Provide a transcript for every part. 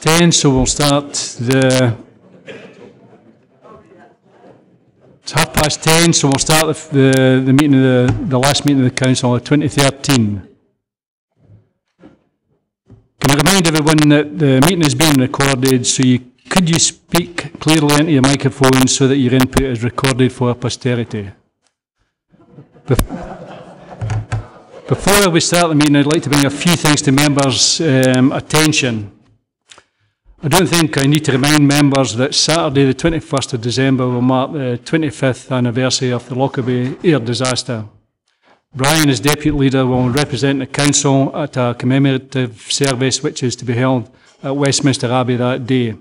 10, so we'll start it's 10:30, so we'll start the meeting of the last meeting of the council of 2013. Can I remind everyone that the meeting is being recorded, so could you speak clearly into your microphone so that your input is recorded for posterity? Before we start the meeting, I'd like to bring a few things to members' attention. I don't think I need to remind members that Saturday the 21st of December will mark the 25th anniversary of the Lockerbie air disaster. Brian, as Deputy Leader, will represent the Council at a commemorative service which is to be held at Westminster Abbey that day.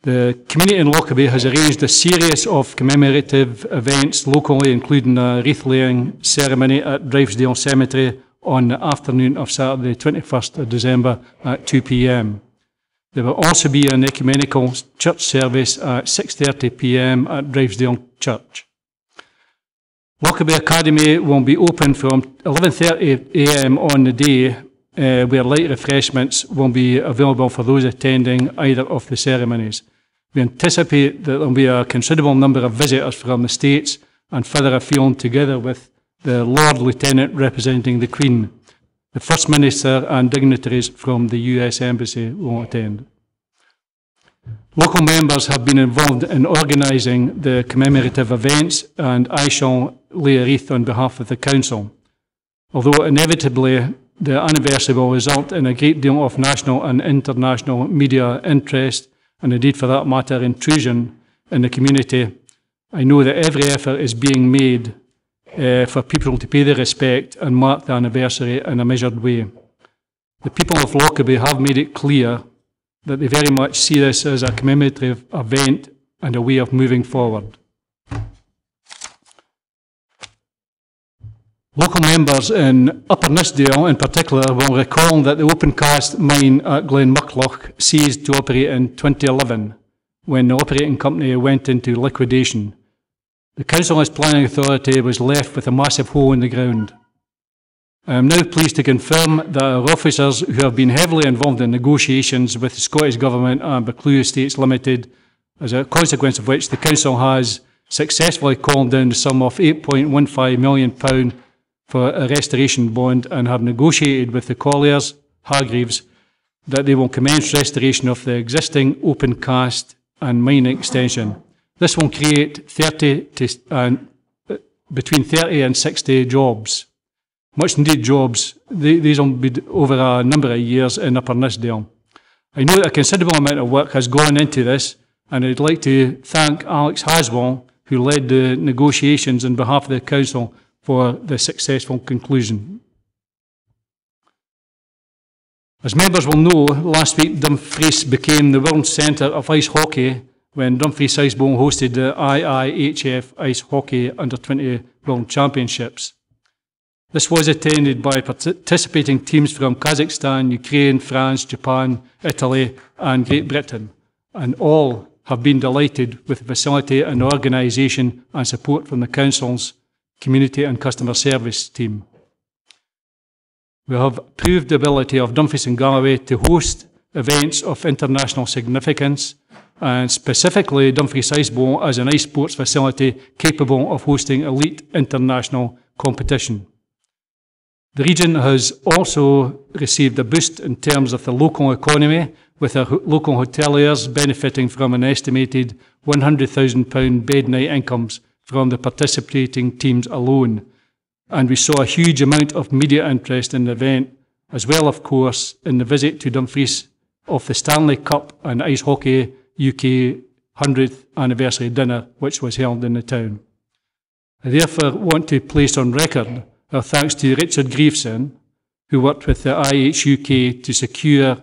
The community in Lockerbie has arranged a series of commemorative events locally, including a wreath-laying ceremony at Drivesdale Cemetery on the afternoon of Saturday 21st of December at 2 p.m. There will also be an ecumenical church service at 6:30 p.m. at Drivesdale Church. Lockerbie Academy will be open from 11:30 a.m. on the day, where light refreshments will be available for those attending either of the ceremonies. We anticipate that there will be a considerable number of visitors from the States and further afield, together with the Lord Lieutenant representing the Queen. The First Minister and dignitaries from the US Embassy will attend. Local members have been involved in organising the commemorative events, and I shall lay a wreath on behalf of the Council. Although inevitably the anniversary will result in a great deal of national and international media interest, and indeed for that matter intrusion in the community, I know that every effort is being made for people to pay their respect and mark the anniversary in a measured way. The people of Lockerbie have made it clear that they very much see this as a commemorative event and a way of moving forward. Local members in Upper Nithsdale in particular will recall that the open cast mine at Glenmuckloch ceased to operate in 2011 when the operating company went into liquidation. The Council as Planning Authority was left with a massive hole in the ground. I am now pleased to confirm that our officers, who have been heavily involved in negotiations with the Scottish Government and Buccleuch Estates Limited, as a consequence of which the Council has successfully called down the sum of £8.15 million for a restoration bond, and have negotiated with the Colliers, Hargreaves, that they will commence restoration of the existing open cast and mine extension. This will create between 30 and 60 jobs. Much needed jobs. These will be over a number of years in Upper Nithsdale. I know that a considerable amount of work has gone into this, and I'd like to thank Alex Haswell, who led the negotiations on behalf of the Council, for the successful conclusion. As members will know, last week Dumfries became the world centre of ice hockey when Dumfries Icebowl hosted the IIHF Ice Hockey Under-20 World Championships. This was attended by participating teams from Kazakhstan, Ukraine, France, Japan, Italy and Great Britain, and all have been delighted with the facility and organisation and support from the Council's community and customer service team. We have proved the ability of Dumfries and Galloway to host events of international significance, and specifically Dumfries Icebowl as an ice sports facility capable of hosting elite international competition. The region has also received a boost in terms of the local economy, with our local hoteliers benefiting from an estimated £100,000 bed night incomes from the participating teams alone. And we saw a huge amount of media interest in the event, as well, of course, in the visit to Dumfries of the Stanley Cup and Ice Hockey UK 100th anniversary dinner, which was held in the town. I therefore want to place on record our thanks to Richard Griefson, who worked with the IHUK to secure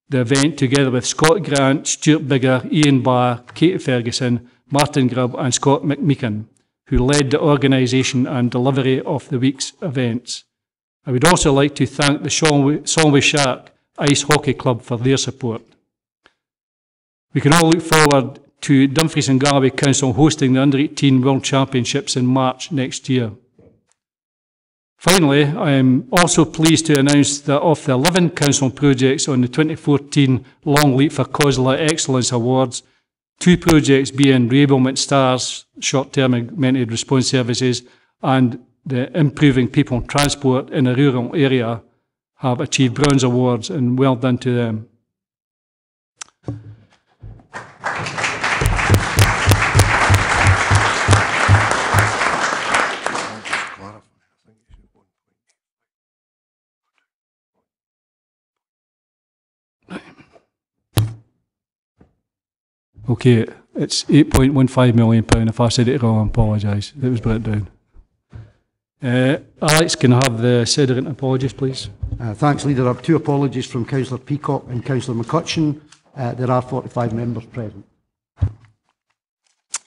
the event, together with Scott Grant, Stuart Bigger, Ian Barr, Katie Ferguson, Martin Grubb and Scott McMeekin, who led the organisation and delivery of the week's events. I would also like to thank the Solway Shark Ice Hockey Club for their support. We can all look forward to Dumfries and Galloway Council hosting the Under-18 World Championships in March next year. Finally, I am also pleased to announce that of the 11 council projects on the 2014 Long Leap for Consular Excellence Awards, 2 projects being Reablement Stars, short-term augmented response services, and the improving people transport in a rural area have achieved bronze awards, and well done to them. Okay, it's £8.15 million. If I said it wrong, I apologise. It was brought down. Alex, can I have the Sederunt apologies, please? Thanks, Leader. I have 2 apologies from Councillor Peacock and Councillor McCutcheon. There are 45 members present.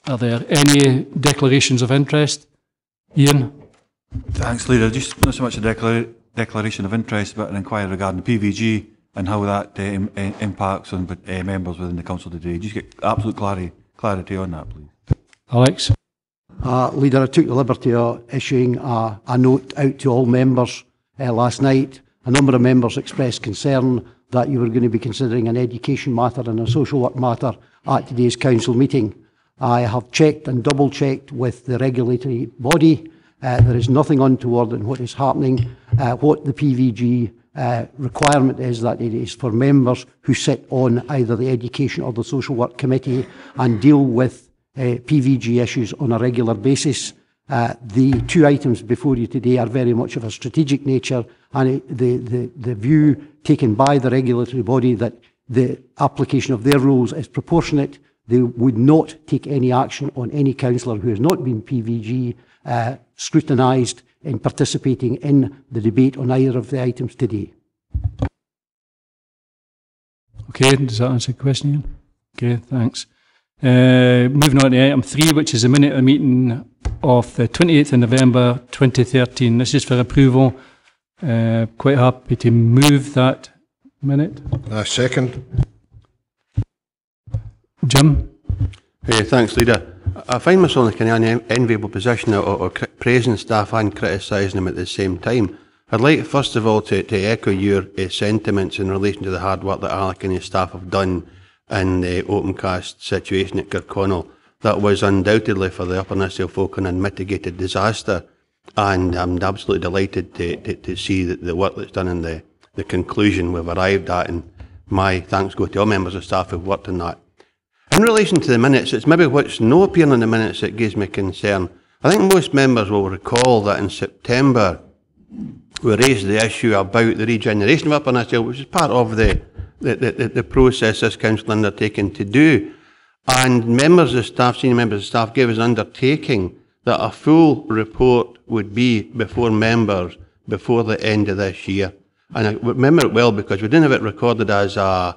Are there any declarations of interest? Ian? Thanks, Leader. Just not so much a declaration of interest, but an inquiry regarding the PVG and how that impacts on members within the council today. Just get absolute clarity on that, please. Alex? Leader, I took the liberty of issuing a note out to all members last night. A number of members expressed concern that you were going to be considering an education matter and a social work matter at today's council meeting. I have checked and double-checked with the regulatory body. There is nothing untoward in what is happening. What the PVG requirement is that it is for members who sit on either the Education or the Social Work Committee and deal with PVG issues on a regular basis. The 2 items before you today are very much of a strategic nature, and the view taken by the regulatory body that the application of their rules is proportionate. They would not take any action on any councillor who has not been PVG scrutinised in participating in the debate on either of the items today. Okay, does that answer the question, Ian? Okay, thanks. Moving on to item 3, which is a minute of the meeting of the 28th of November 2013. This is for approval. Quite happy to move that minute. Second. Jim? Hey, thanks, Leader. I find myself in an enviable position of praising staff and criticising them at the same time. I'd like, first of all, to echo your sentiments in relation to the hard work that Alec and his staff have done in the opencast situation at Kirkconnell. That was undoubtedly for the Upper Nissel folk an unmitigated disaster, and I'm absolutely delighted to see that the work that's done and the conclusion we've arrived at, and my thanks go to all members of staff who've worked on that. In relation to the minutes, it's maybe what's no appearing in the minutes that gives me concern. I think most members will recall that in September we raised the issue about the regeneration of Upper Nissel, which is part of the process this council undertaken to do. And members of staff, senior members of staff, gave us an undertaking that a full report would be before members before the end of this year. And I remember it well because we didn't have it recorded as a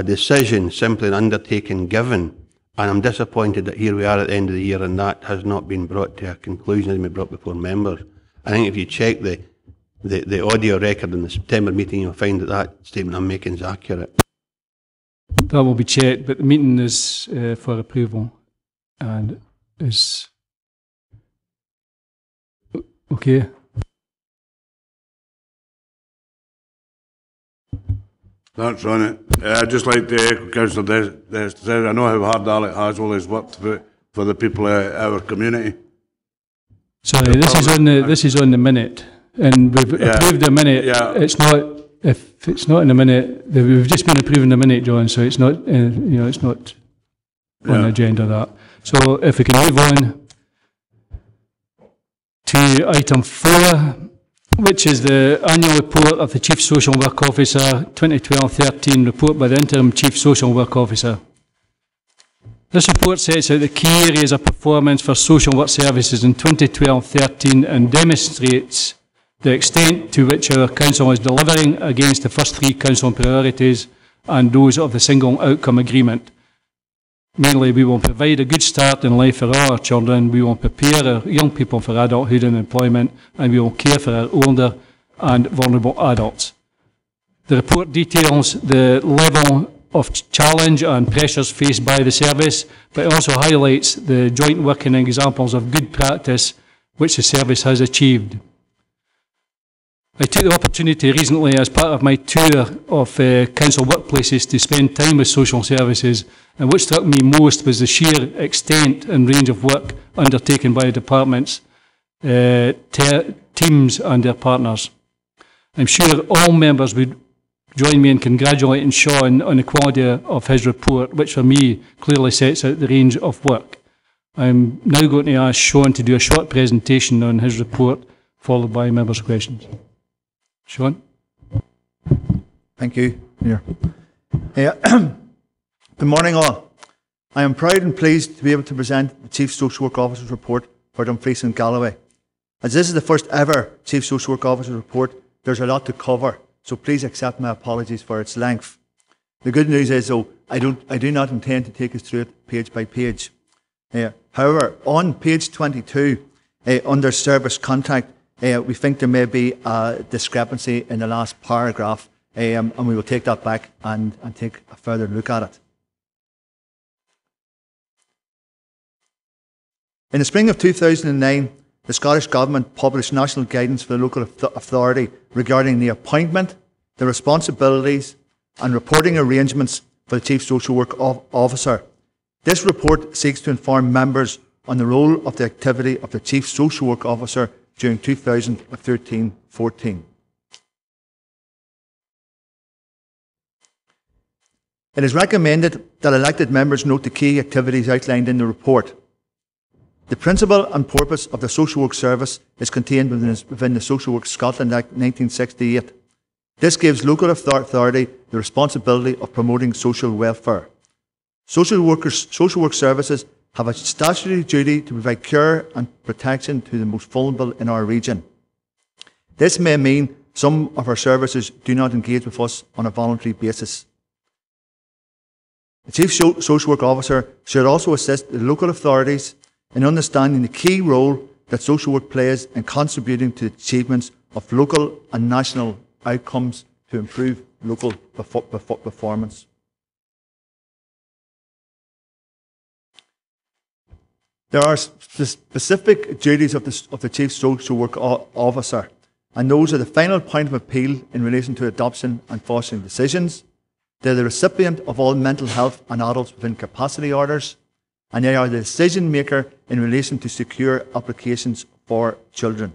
decision, simply an undertaking given. And I'm disappointed that here we are at the end of the year and that has not been brought to a conclusion, has been brought before members. I think if you check the audio record in the September meeting, you'll find that that statement I'm making is accurate. That will be checked, but the meeting is for approval and is okay. That's on it. I'd just like to echo Councillor Des. I know how hard Alec has always worked for the people of our community. Sorry, this is on the minute, and we've approved the minute. Yeah. It's not. If it's not in the minute, we've just been approving the minute, John. So it's not. It's not on the agenda that. So if we can move on to item 4, which is the annual report of the Chief Social Work Officer, 2012-13 report by the Interim Chief Social Work Officer. This report sets out the key areas of performance for social work services in 2012-13 and demonstrates the extent to which our council is delivering against the first 3 council priorities and those of the single outcome agreement. Mainly, we will provide a good start in life for all our children, we will prepare our young people for adulthood and employment, and we will care for our older and vulnerable adults. The report details the level of challenge and pressures faced by the service, but it also highlights the joint working examples of good practice which the service has achieved. I took the opportunity recently as part of my tour of council workplaces to spend time with social services, and what struck me most was the sheer extent and range of work undertaken by the departments, teams and their partners. I'm sure all members would join me in congratulating Sean on the quality of his report, which for me clearly sets out the range of work. I'm now going to ask Sean to do a short presentation on his report, followed by members' questions. Sean? Thank you, Mayor. Good morning, all. I am proud and pleased to be able to present the Chief Social Work Officer's report for Dumfries and Galloway. As this is the first ever Chief Social Work Officer's report, there's a lot to cover, so please accept my apologies for its length. The good news is, though, I do not intend to take us through it page by page. However, on page 22, under service contact, we think there may be a discrepancy in the last paragraph, and we will take that back and take a further look at it. In the spring of 2009, the Scottish Government published national guidance for the local authority regarding the appointment, the responsibilities and reporting arrangements for the Chief Social Work Officer. This report seeks to inform members on the role of the activity of the Chief Social Work Officer during 2013-14. It is recommended that elected members note the key activities outlined in the report. The principle and purpose of the Social Work Service is contained within the Social Work Scotland Act 1968. This gives local authority the responsibility of promoting social welfare. Social work services have a statutory duty to provide care and protection to the most vulnerable in our region. This may mean some of our services do not engage with us on a voluntary basis. The Chief Social Work Officer should also assist the local authorities in understanding the key role that social work plays in contributing to the achievements of local and national outcomes to improve local performance. There are specific duties of the Chief Social Work Officer, and those are the final point of appeal in relation to adoption and fostering decisions. They're the recipient of all mental health and adults with incapacity orders, and they are the decision maker in relation to secure applications for children.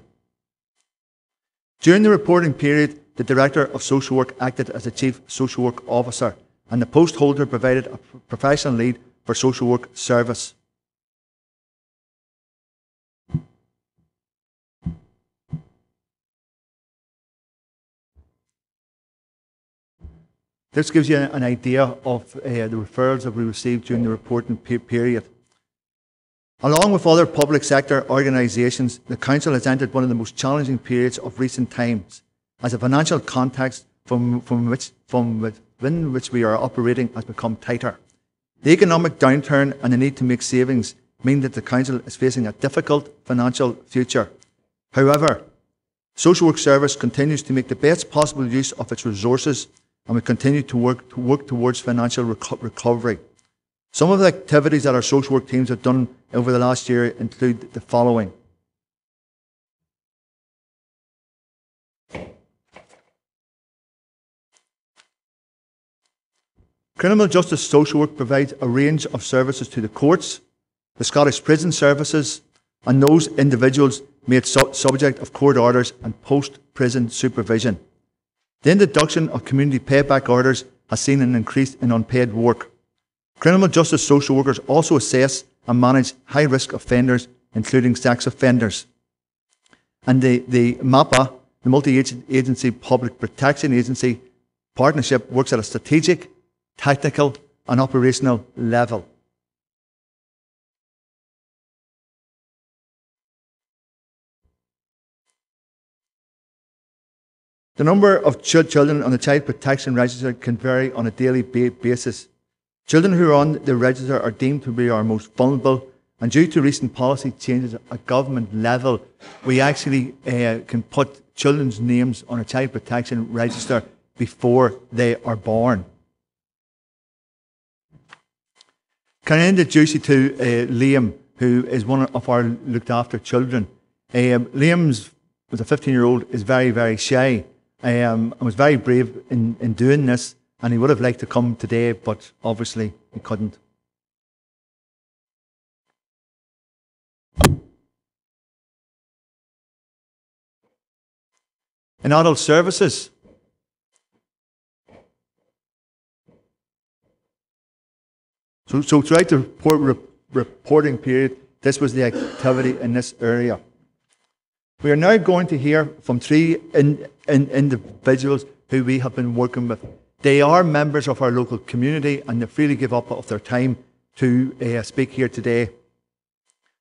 During the reporting period, the Director of Social Work acted as the Chief Social Work Officer, and the post holder provided a professional lead for social work service. This gives you an idea of the referrals that we received during the reporting period. Along with other public sector organisations, the Council has entered one of the most challenging periods of recent times, as the financial context from within which we are operating has become tighter. The economic downturn and the need to make savings mean that the Council is facing a difficult financial future. However, Social Work Service continues to make the best possible use of its resources, and we continue to work towards financial recovery. Some of the activities that our social work teams have done over the last year include the following. Criminal Justice Social Work provides a range of services to the courts, the Scottish Prison Services, and those individuals made subject of court orders and post-prison supervision. The introduction of community payback orders has seen an increase in unpaid work. Criminal justice social workers also assess and manage high-risk offenders, including sex offenders. And the MAPA, the Multi-Agency Public Protection Agency partnership, works at a strategic, tactical and operational level. The number of children on the Child Protection Register can vary on a daily basis. Children who are on the register are deemed to be our most vulnerable, and due to recent policy changes at government level, we actually can put children's names on a Child Protection Register before they are born. Can I introduce you to Liam, who is one of our looked after children? Liam was a 15-year-old, is very, very shy, and was very brave in doing this, and he would have liked to come today, but obviously he couldn't. In adult services, so throughout the reporting period, this was the activity in this area. We are now going to hear from three individuals who we have been working with. They are members of our local community and they freely give up of their time to speak here today.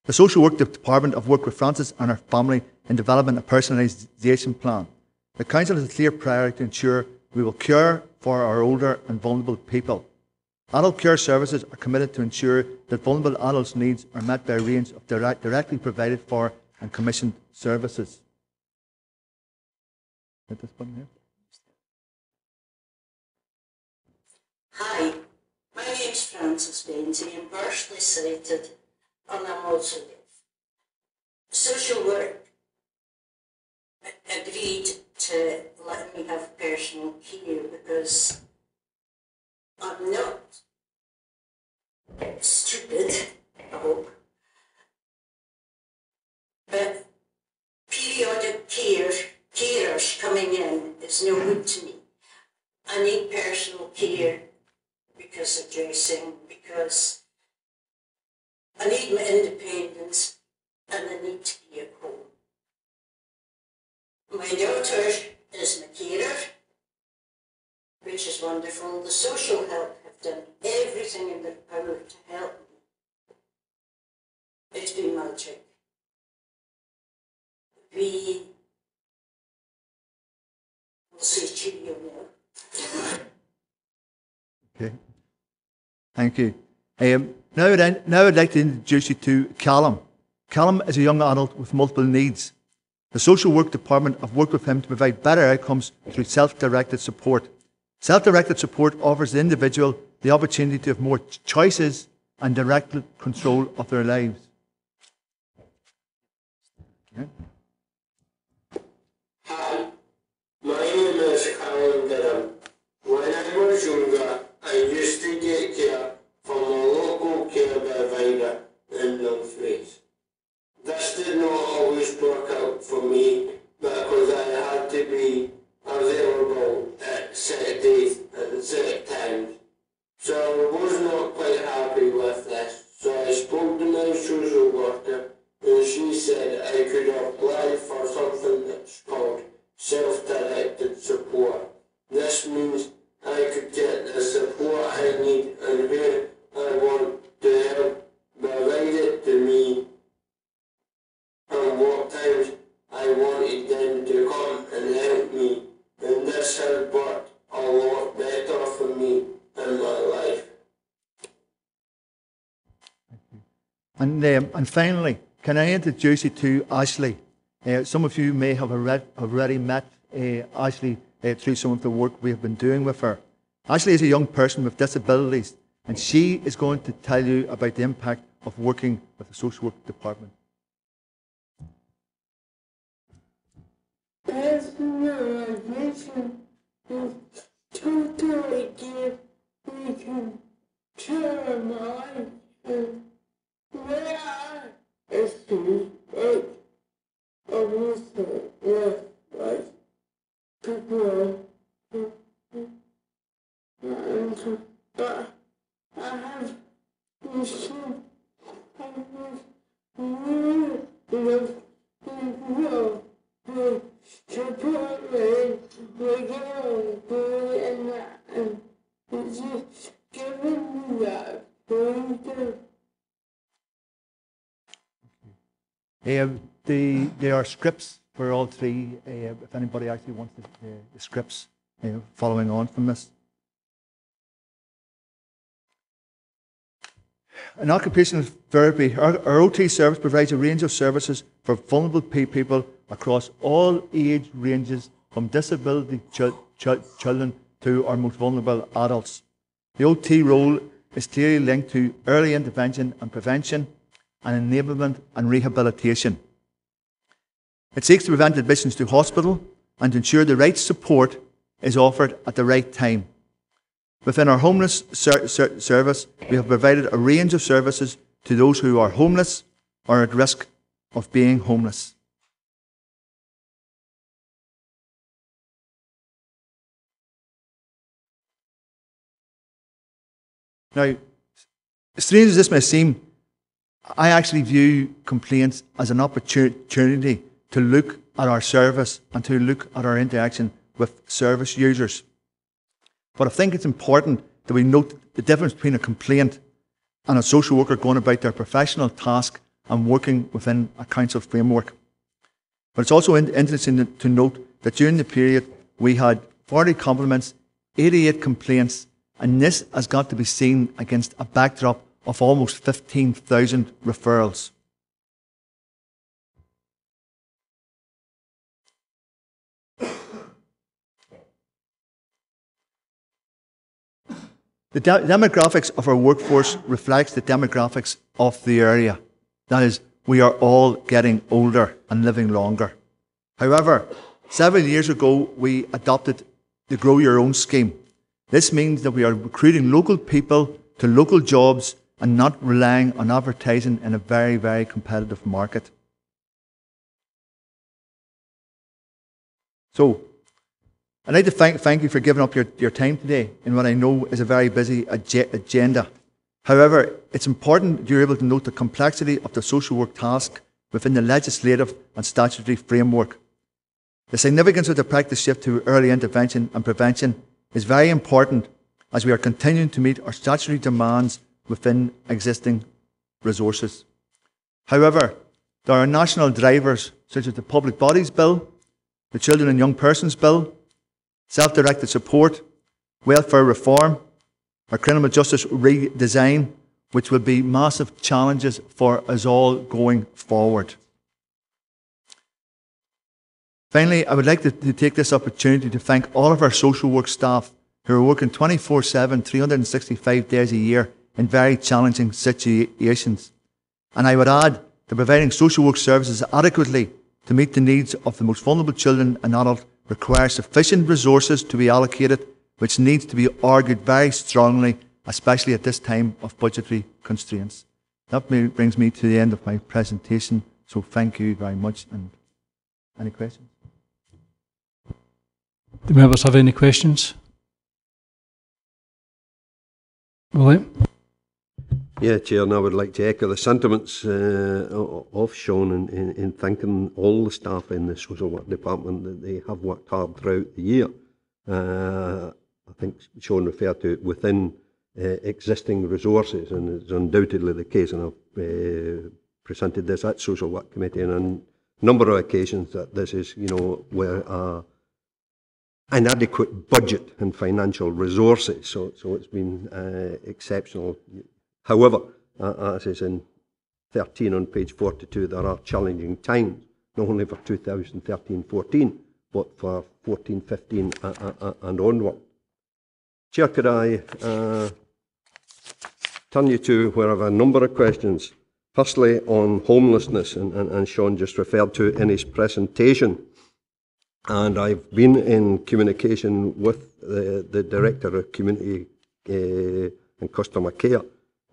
The Social Work Department have worked with Frances and her family in developing a personalisation plan. The Council has a clear priority to ensure we will care for our older and vulnerable people. Adult care services are committed to ensure that vulnerable adults' needs are met by a range of directly provided for and commissioned services. Hit this button here. Hi, my name's Frances Benzie. I'm partially sighted and I'm also deaf. Social work agreed to let me have personal care because I'm not stupid, I hope. But periodic carers coming in is no good to me. I need personal care because of dressing, because I need my independence and I need to be at home. My daughter is my carer, which is wonderful. The social help have done everything in their power to help me. It's been magic. We will say cheerio now. Okay. Thank you. Now I'd like to introduce you to Callum. Callum is a young adult with multiple needs. The Social Work Department have worked with him to provide better outcomes through self-directed support. Self-directed support offers the individual the opportunity to have more choices and direct control of their lives. Okay. Hi, my name is Callum Durham. When I was younger, I used to get care from a local care provider in Dumfries. This did not always work out for me because I had to be available at set days and set times. So I was not quite happy with this. So I spoke to my social worker and she said I could apply for something that's called self-directed support. This means I could get the support I need and where I want to help provided to me and what times I wanted them to come and help me. And this has worked a lot better for me in my life. And finally, can I introduce you to Ashley? Some of you may have already met Ashley through some of the work we have been doing with her. Ashley is a young person with disabilities, and she is going to tell you about the impact of working with the Social Work Department. As my vision is totally give me can turn my life and where I see it obviously with like people and but I have this support me, we're going to and that, and it's just giving me that freedom. There are scripts for all three, if anybody actually wants the scripts following on from this. In occupational therapy, our OT service provides a range of services for vulnerable people across all age ranges, from disability children to our most vulnerable adults. The OT role is clearly linked to early intervention and prevention, and enablement and rehabilitation. It seeks to prevent admissions to hospital and to ensure the right support is offered at the right time. Within our homeless service, we have provided a range of services to those who are homeless or at risk of being homeless. Now, strange as this may seem, I actually view complaints as an opportunity to look at our service and to look at our interaction with service users. But I think it's important that we note the difference between a complaint and a social worker going about their professional task and working within a council framework. But it's also interesting to note that during the period we had 40 compliments, 88 complaints, and this has got to be seen against a backdrop of almost 15,000 referrals. The demographics of our workforce reflects the demographics of the area. That is, we are all getting older and living longer. However, several years ago, we adopted the Grow Your Own scheme. This means that we are recruiting local people to local jobs and not relying on advertising in a very, very competitive market. So, I'd like to thank you for giving up your time today in what I know is a very busy agenda. However, it's important that you're able to note the complexity of the social work task within the legislative and statutory framework. The significance of the practice shift to early intervention and prevention is very important as we are continuing to meet our statutory demands within existing resources. However, there are national drivers such as the Public Bodies Bill, the Children and Young Persons Bill, self-directed support, welfare reform, our criminal justice redesign, which will be massive challenges for us all going forward. Finally, I would like to take this opportunity to thank all of our social work staff who are working 24/7, 365 days a year in very challenging situations. And I would add that providing social work services adequately to meet the needs of the most vulnerable children and adults requires sufficient resources to be allocated, which needs to be argued very strongly, especially at this time of budgetary constraints. That brings me to the end of my presentation, so thank you very much. And any questions? Do members have any questions? William? Yeah, Chair, and I would like to echo the sentiments of Sean in thanking all the staff in the social work department that they have worked hard throughout the year. I think Sean referred to it within existing resources, and it's undoubtedly the case, and I've presented this at Social Work Committee on a number of occasions that this is, where inadequate budget and financial resources, so it's been exceptional. However, as is in 13 on page 42, there are challenging times, not only for 2013-14, but for 14-15 and onward. Chair, could I turn you to where I have a number of questions. Firstly, on homelessness, and Sean just referred to in his presentation. And I've been in communication with the Director of Community and Customer Care,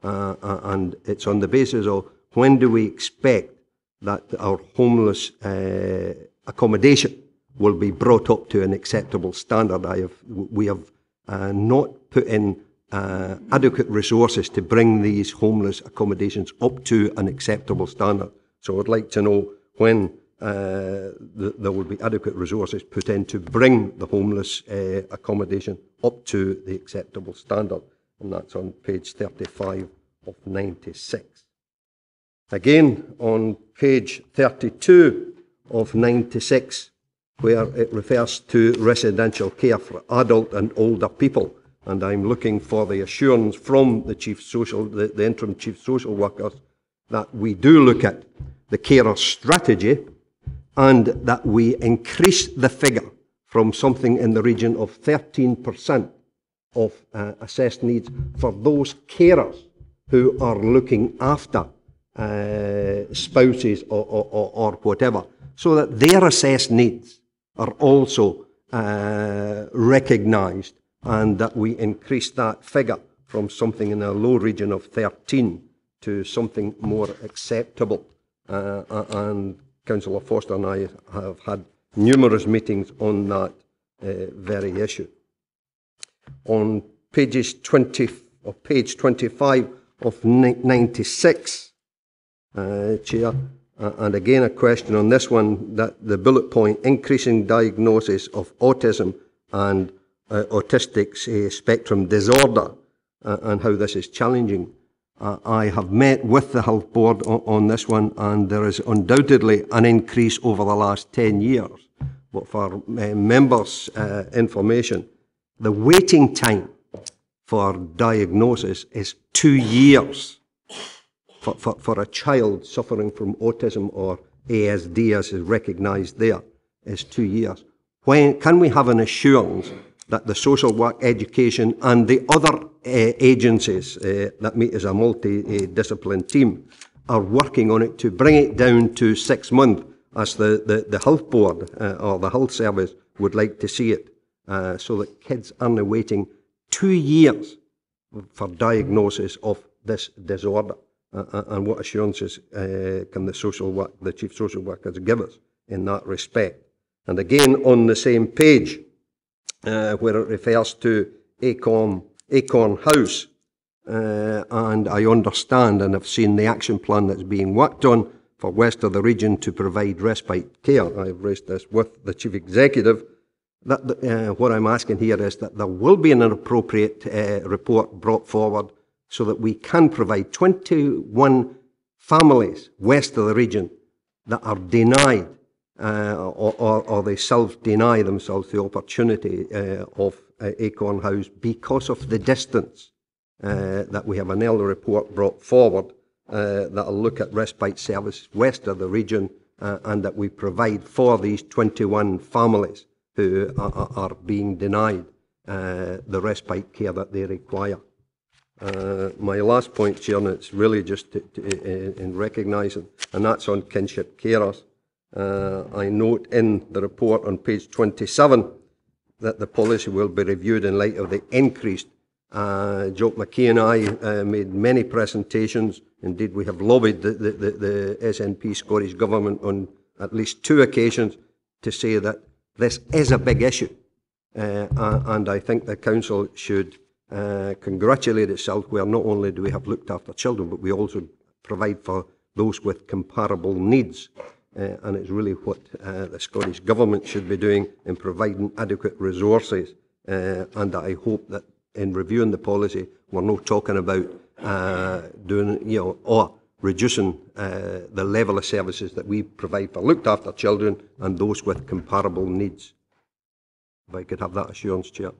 and it's on the basis of when do we expect that our homeless accommodation will be brought up to an acceptable standard. We have not put in adequate resources to bring these homeless accommodations up to an acceptable standard. So I'd like to know when there will be adequate resources put in to bring the homeless accommodation up to the acceptable standard. And that's on page 35 of 96. Again, on page 32 of 96, where it refers to residential care for adult and older people. And I'm looking for the assurance from the interim chief social workers that we do look at the carer strategy and that we increase the figure from something in the region of 13% of assessed needs for those carers who are looking after spouses or whatever, so that their assessed needs are also recognised, and that we increase that figure from something in a low region of 13 to something more acceptable. And Councillor Foster and I have had numerous meetings on that very issue. On page 25 of 96, Chair, and again a question on this one, that the bullet point, increasing diagnosis of autism and autistic spectrum disorder, and how this is challenging. I have met with the Health Board on this one, and there is undoubtedly an increase over the last 10 years. But for members' information, the waiting time for diagnosis is 2 years for a child suffering from autism or ASD, as is recognised there, is 2 years. When can we have an assurance that the social work, education and the other agencies that meet as a multi-discipline team are working on it to bring it down to 6 months, as the Health Board or the Health Service would like to see it, so that kids aren't waiting 2 years for diagnosis of this disorder? And what assurances can the Chief Social Workers give us in that respect? And again, on the same page, where it refers to Acorn House, and I understand and have seen the action plan that's being worked on for west of the region to provide respite care. I've raised this with the Chief Executive. What I'm asking here is that there will be an appropriate report brought forward so that we can provide 21 families west of the region that are denied or they self-deny themselves the opportunity of Acorn House because of the distance, that we have an early report brought forward that will look at respite services west of the region, and that we provide for these 21 families who are being denied the respite care that they require. My last point, Chair, and it's really just in recognising, and that's on kinship carers. I note in the report on page 27 that the policy will be reviewed in light of the increased. Joe McKee and I made many presentations. Indeed, we have lobbied the SNP Scottish Government on at least 2 occasions to say that this is a big issue. And I think the Council should congratulate itself where not only do we have looked after children, but we also provide for those with comparable needs. And it's really what the Scottish Government should be doing in providing adequate resources. And I hope that in reviewing the policy, we're not talking about doing, or reducing the level of services that we provide for looked after children and those with comparable needs. If I could have that assurance, Chair.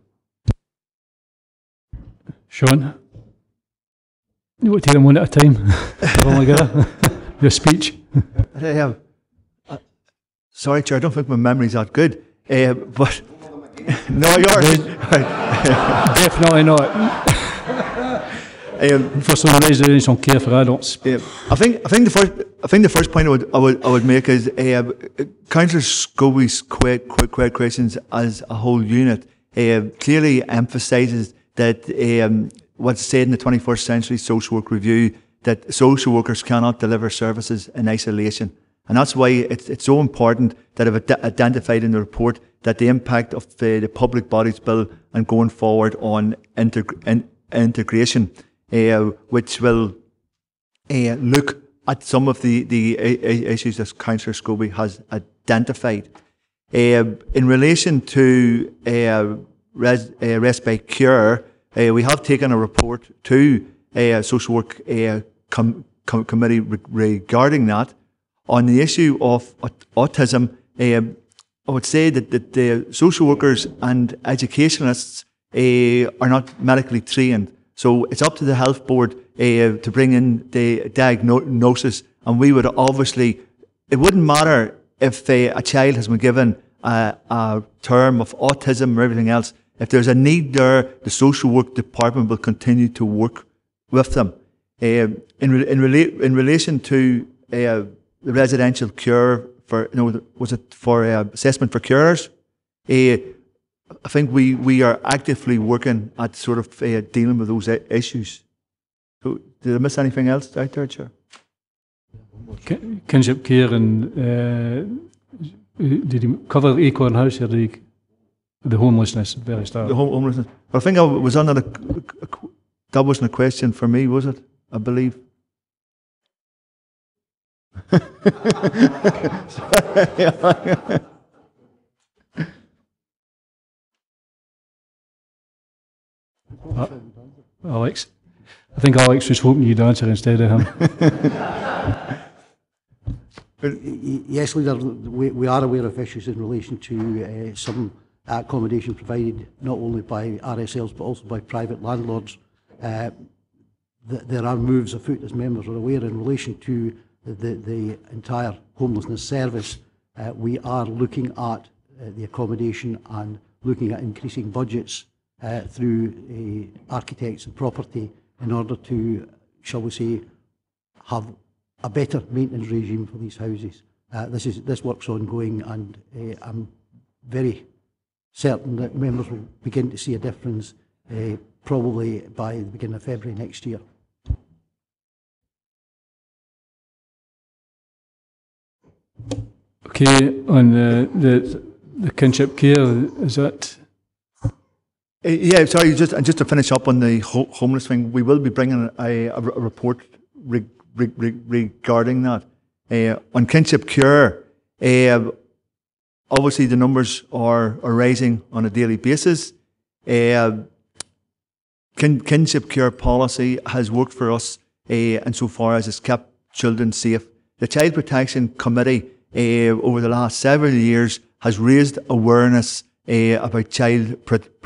Sean, you want to take them one at a time? Your speech. Sorry, Chair, I don't think my memory's that good. But no, yours. Definitely not. For some residents on care for adults. I think the first point I would make is Councillor Scobie's questions as a whole unit clearly emphasises that what's said in the 21st Century Social Work Review, that social workers cannot deliver services in isolation. And that's why it's so important that I've identified in the report that the impact of the Public Bodies Bill and going forward on integration, which will look at some of the issues that Councillor Scobie has identified. In relation to respite care, we have taken a report to Social Work Committee regarding that. On the issue of autism, I would say that the social workers and educationalists are not medically trained. So it's up to the Health Board to bring in the diagnosis, and we would obviously, it wouldn't matter if a child has been given a term of autism or everything else. If there's a need there, the social work department will continue to work with them. In relation to the residential care was it for assessment for carers? I think we are actively working at sort of dealing with those issues. So, did I miss anything else out there, Chair? Kinship care and did he cover Acorn House or the homelessness at the very start? The homelessness. I think I was under that wasn't a question for me, was it? I believe. Alex? I think Alex was hoping you'd answer instead of him. Yes, Leader, we are aware of issues in relation to some accommodation provided not only by RSLs but also by private landlords. There are moves afoot, as members are aware, in relation to the entire homelessness service. We are looking at the accommodation and looking at increasing budgets through architects and property in order to, shall we say, have a better maintenance regime for these houses. This work's ongoing, and I'm very certain that members will begin to see a difference probably by the beginning of February next year. Okay, on the kinship care, is that? Yeah, sorry, just to finish up on the homeless thing, we will be bringing a report regarding that. On kinship care, obviously the numbers are rising on a daily basis. Kinship care policy has worked for us insofar as it's kept children safe. The Child Protection Committee over the last several years has raised awareness about child protection.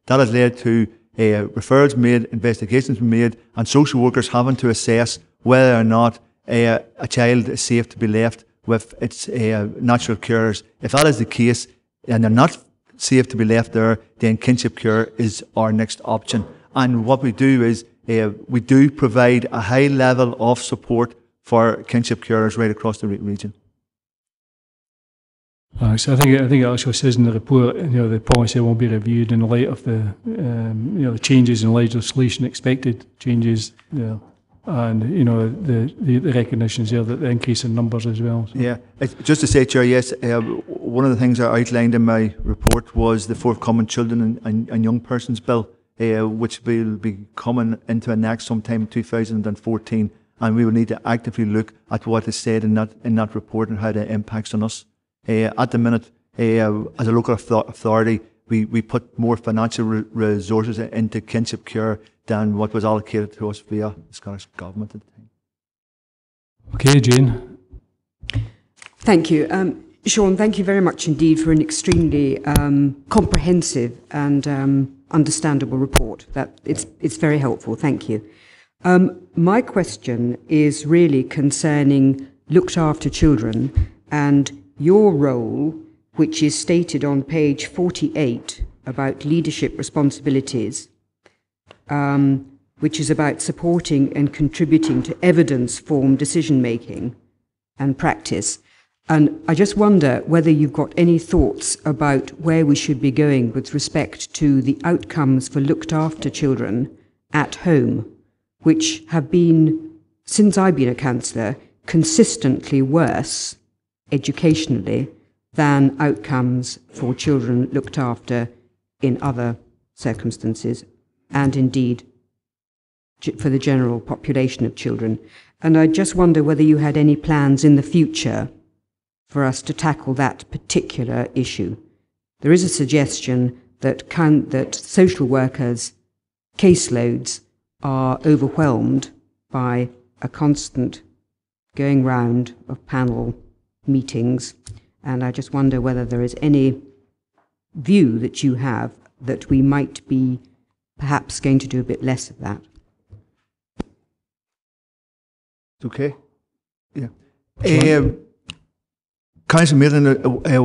That has led to referrals made, investigations made, and social workers having to assess whether or not a child is safe to be left with its natural carers. If that is the case, and they're not safe to be left there, then kinship care is our next option. And what we do is we do provide a high level of support for kinship carers right across the region. So I think it actually says in the report, the policy will be reviewed in light of the the changes in legislation, expected changes, and the recognitions there that the increase in numbers as well. So. Yeah, just to say, Chair, yes, one of the things I outlined in my report was the forthcoming Children and Young Persons Bill, which will be coming into enact sometime in 2014, and we will need to actively look at what is said in that report and how that impacts on us. At the minute, as a local authority, we put more financial resources into kinship care than what was allocated to us via the Scottish Government at the time. Okay, Jane. Thank you. Sean, thank you very much indeed for an extremely comprehensive and understandable report. It's very helpful. Thank you. My question is really concerning looked after children and your role, which is stated on page 48 about leadership responsibilities, which is about supporting and contributing to evidence-formed decision-making and practice. And I just wonder whether you've got any thoughts about where we should be going with respect to the outcomes for looked after children at home, which have been, since I've been a counsellor, consistently worse educationally than outcomes for children looked after in other circumstances, and indeed for the general population of children. And I just wonder whether you had any plans in the future for us to tackle that particular issue. There is a suggestion that social workers' caseloads are overwhelmed by a constant going round of panel meetings, and I just wonder whether there is any view that you have that we might be perhaps going to do a bit less of that. Okay. Yeah. Councillor Maitland, I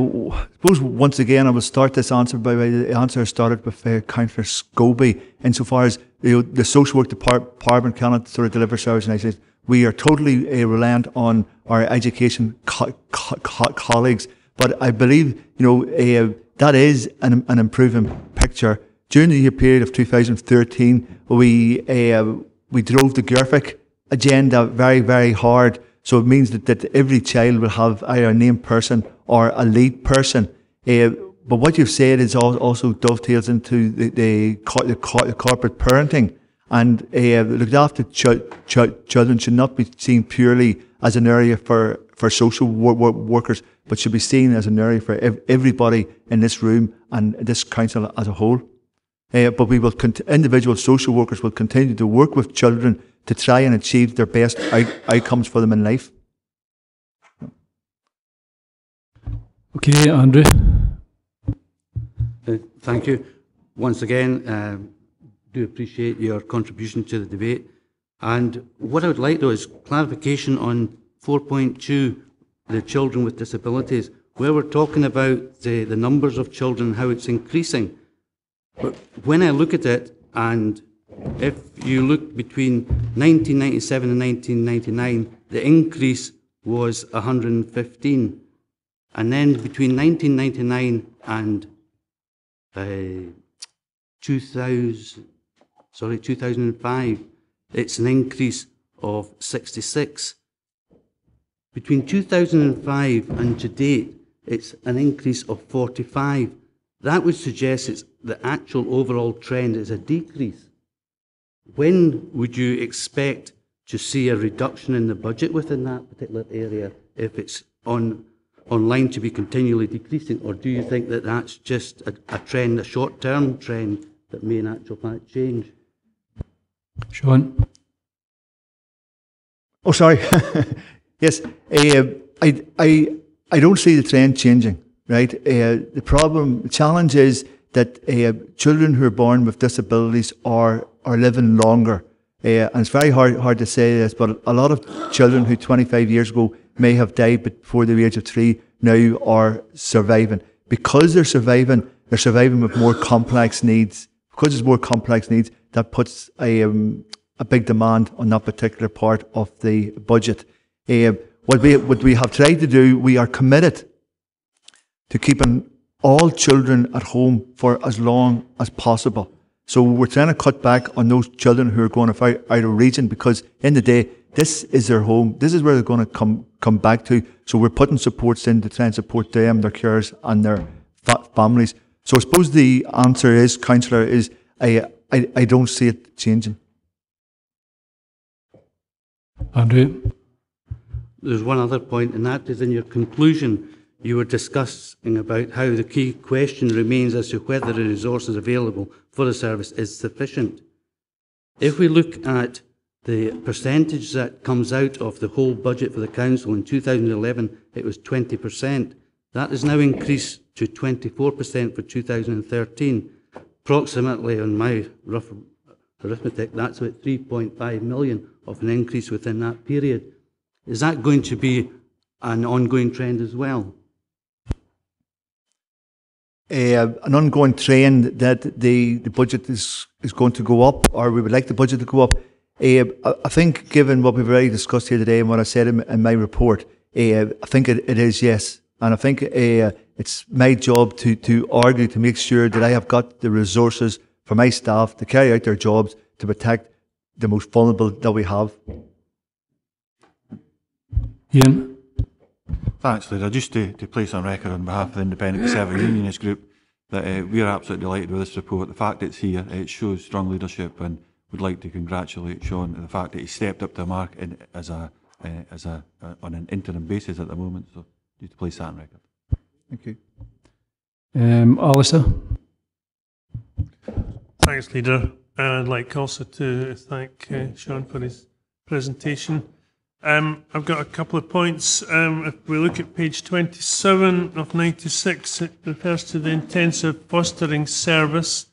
suppose once again I will start this answer by the answer I started with Councillor Scobie, insofar as the social work department cannot sort of deliver service, and I said we are totally reliant on our education colleagues. But I believe that is an improving picture. During the year period of 2013, we drove the GERFIC agenda very, very hard. So it means that every child will have either a named person or a lead person. But what you've said is also dovetails into the corporate parenting. And looked after children should not be seen purely as an area for social workers, but should be seen as an area for everybody in this room and this council as a whole. But we will individual social workers will continue to work with children to try and achieve their best outcomes for them in life. Okay, Andrew. Thank you. Once again, do appreciate your contribution to the debate. And what I would like, though, is clarification on 4.2, the children with disabilities, where we're talking about the numbers of children, how it's increasing. But when I look at it, and if you look between 1997 and 1999, the increase was 115. And then between 1999 and 2005, it's an increase of 66. Between 2005 and to date, it's an increase of 45. That would suggest the actual overall trend is a decrease. When would you expect to see a reduction in the budget within that particular area if it's online to be continually decreasing? Or do you think that that's just a trend, a short-term trend that may in actual fact change? Sean? Oh, sorry. Yes, I don't see the trend changing, right? The challenge is that children who are born with disabilities are living longer. And it's very hard to say this, but a lot of children who 25 years ago may have died before the age of 3 now are surviving. Because they're surviving with more complex needs. Because there's more complex needs, that puts a big demand on that particular part of the budget. What we have tried to do, we are committed to keeping all children at home for as long as possible. So we're trying to cut back on those children who are going out of region, because in the day, this is their home. This is where they're going to come back to. So we're putting supports in to try and support them, their carers and their families. So I suppose the answer is, Councillor, is I don't see it changing. Andrew? There's one other point, and that is in your conclusion, you were discussing about how the key question remains as to whether the resources available for the service is sufficient. If we look at the percentage that comes out of the whole budget for the council, in 2011 it was 20%. That has now increased to 24% for 2013. Approximately, on my rough arithmetic, that's about 3.5 million of an increase within that period. Is that going to be an ongoing trend as well? An ongoing trend that the budget is going to go up, or we would like the budget to go up. I think, given what we've already discussed here today and what I said in my report, I think it is, yes. And I think it's my job to argue to make sure that I have got the resources for my staff to carry out their jobs to protect the most vulnerable that we have. Ian? Thanks, Leader. Just to place on record on behalf of the Independent Serving Unionist Group that we are absolutely delighted with this report. The fact it's here, it shows strong leadership, and would like to congratulate Sean on the fact that he stepped up to the mark on an interim basis at the moment. So just to place that on record. Thank you. Alistair? Thanks, Leader. I'd like also to thank Sean for his presentation. I've got a couple of points. If we look at page 27 of 96, it refers to the intensive fostering service.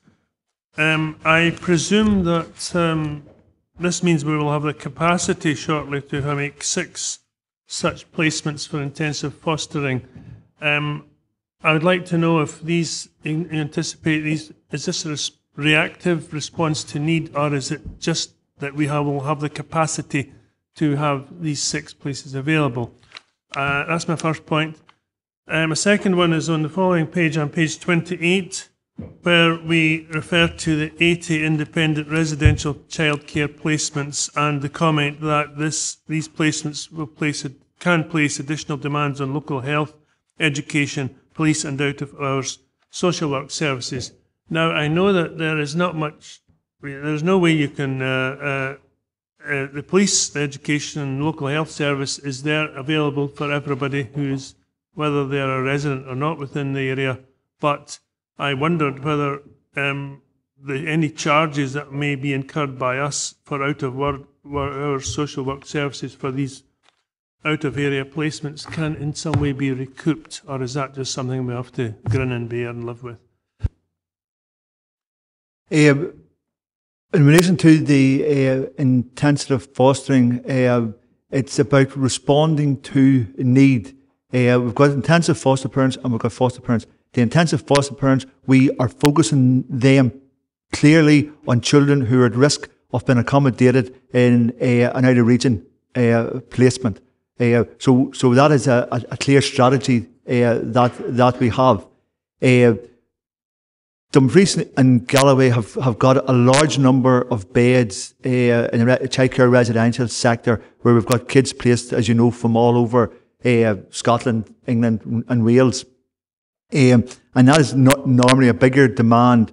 I presume that this means we will have the capacity shortly to make 6 such placements for intensive fostering. I would like to know if these, you anticipate these, is this a reactive response to need, or is it just that we will have the capacity to have these 6 places available? That's my first point. My second one is on the following page, on page 28, where we refer to the 80 independent residential childcare placements and the comment that these placements can place additional demands on local health, education, police and out-of-hours social work services. Now, I know that there's no way you can, the police, the education and local health service is there available for everybody who's, whether they're a resident or not within the area, but I wondered whether any charges that may be incurred by us for out-of-hours social work services for these out-of-area placements can in some way be recouped, or is that just something we have to grin and bear and live with? In relation to the intensive fostering, it's about responding to need. We've got intensive foster parents and we've got foster parents. The intensive foster parents, we are focusing them clearly on children who are at risk of being accommodated in an out-of-region placement. So that is a clear strategy that we have. Dumfries and Galloway have got a large number of beds in the childcare residential sector where we've got kids placed, as you know, from all over Scotland, England and Wales. And that is not normally a bigger demand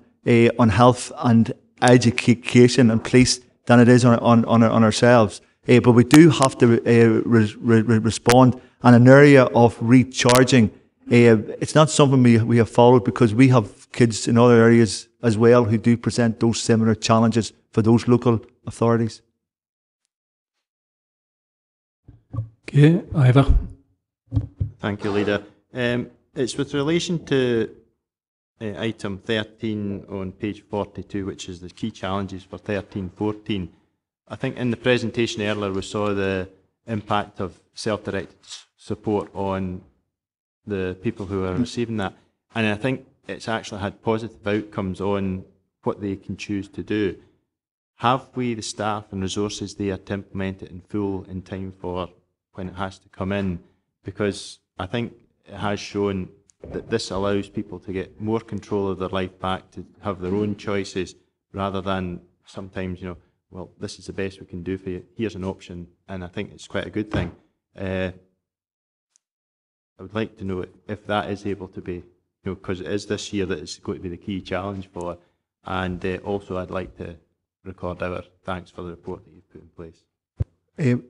on health and education and police than it is on ourselves. But we do have to respond. And an area of recharging, it's not something we have followed because we have kids in other areas as well who do present those similar challenges for those local authorities. Okay, Ivor. Thank you, Leader. It's with relation to item 13 on page 42, which is the key challenges for 13-14. I think in the presentation earlier we saw the impact of self-directed support on the people who are receiving that. And I think it's actually had positive outcomes on what they can choose to do. Have we the staff and resources there to implement it in full in time for when it has to come in? Because I think it has shown that this allows people to get more control of their life back, to have their own choices, rather than sometimes, well, this is the best we can do for you, here's an option, and I think it's quite a good thing. I would like to know if that is able to be, because it is this year that it's going to be the key challenge for it, and also I'd like to record our thanks for the report that you've put in place.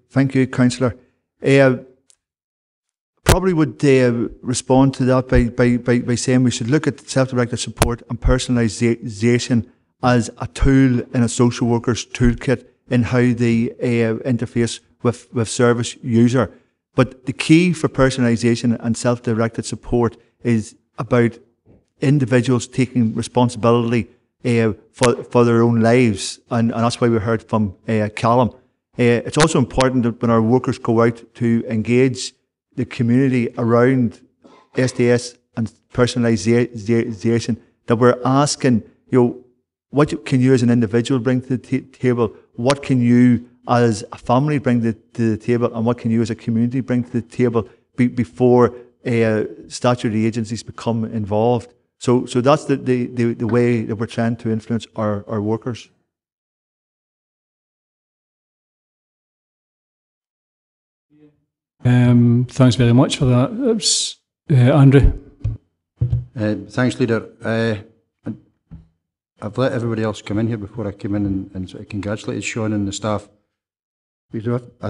Thank you, Councillor. Probably would respond to that by saying we should look at self-directed support and personalisation as a tool in a social worker's toolkit in how they interface with service user. But the key for personalisation and self-directed support is about individuals taking responsibility for their own lives, and that's why we heard from Callum. It's also important that when our workers go out to engage the community around SDS and personalisation, that we're asking, what can you as an individual bring to the table? What can you as a family bring to the table? And what can you as a community bring to the table before statutory agencies become involved? So that's the way that we're trying to influence our workers. Thanks very much for that. Andrew. Thanks, Leader. I've let everybody else come in here before I came in and sort of congratulated Sean and the staff. I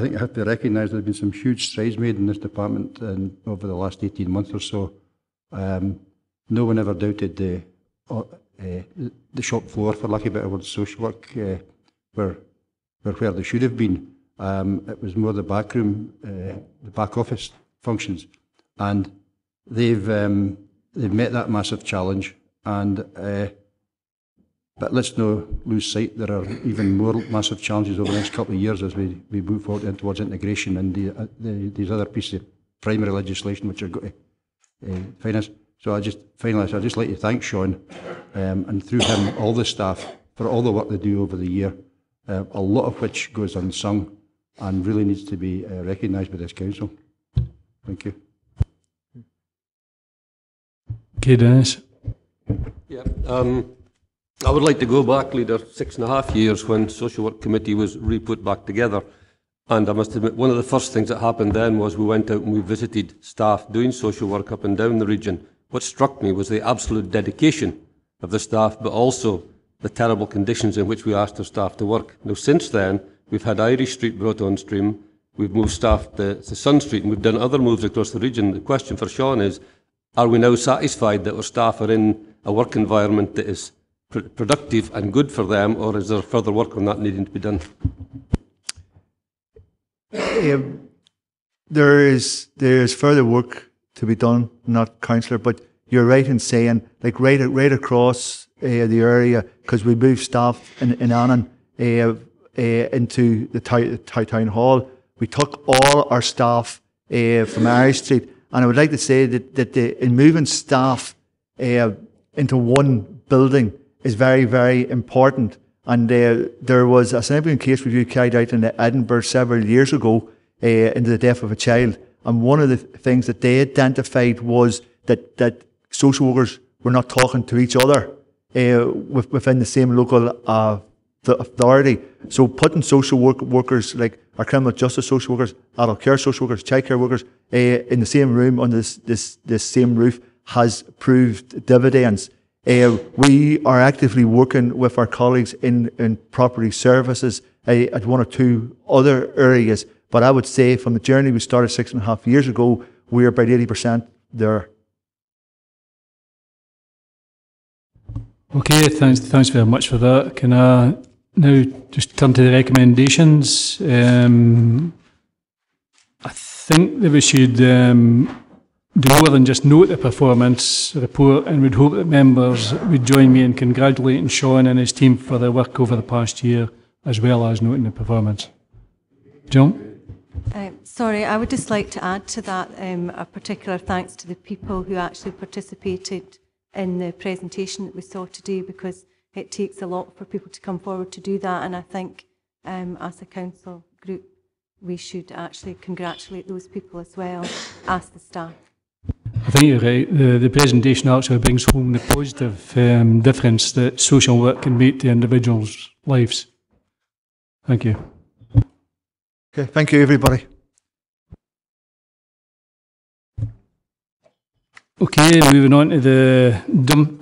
think I have to recognise there have been some huge strides made in this department over the last 18 months or so. No one ever doubted the shop floor, for lack of a better word, social work, where they should have been. It was more the back room, the back office functions, and they've met that massive challenge. And But let's not lose sight, there are even more massive challenges over the next couple of years as we move forward in towards integration and these other pieces of primary legislation which are going to finance. So I'd just like to thank Sean and through him all the staff for all the work they do over the year, a lot of which goes unsung and really needs to be recognised by this council. Thank you. Okay, Dennis. Yeah, I would like to go back, Leader, 6.5 years when Social Work Committee was re-put back together. And I must admit, one of the first things that happened then was we went out and we visited staff doing social work up and down the region. What struck me was the absolute dedication of the staff, but also the terrible conditions in which we asked our staff to work. Now, since then, we've had Irish Street brought on stream, we've moved staff to Sun Street, and we've done other moves across the region. The question for Sean is, are we now satisfied that our staff are in a work environment that is productive and good for them, or is there further work on that needing to be done? There is further work to be done, not councillor, but you're right in saying, like right across the area, because we moved staff in Annan into the town hall. We took all our staff from Irish Street, and I would like to say that in moving staff into one building is very, very important. And there was a significant case review carried out in Edinburgh several years ago into the death of a child. And one of the things that they identified was that social workers were not talking to each other within the same local authority. So putting social workers, like our criminal justice social workers, adult care social workers, child care workers, in the same room under this same roof has proved dividends. We are actively working with our colleagues in property services at one or two other areas. But I would say from the journey we started 6.5 years ago, we're about 80% there. Okay, thanks very much for that. Can I now just turn to the recommendations? I think that we should do more than just note the performance report, and would hope that members would join me in congratulating Sean and his team for their work over the past year, as well as noting the performance. John? Sorry, I would just like to add to that a particular thanks to the people who actually participated in the presentation that we saw today, because it takes a lot for people to come forward to do that, and I think as a council group we should actually congratulate those people as well as the staff. I think you're right. The presentation actually brings home the positive difference that social work can make to individuals' lives. Thank you. Okay, thank you everybody. Okay, moving on to the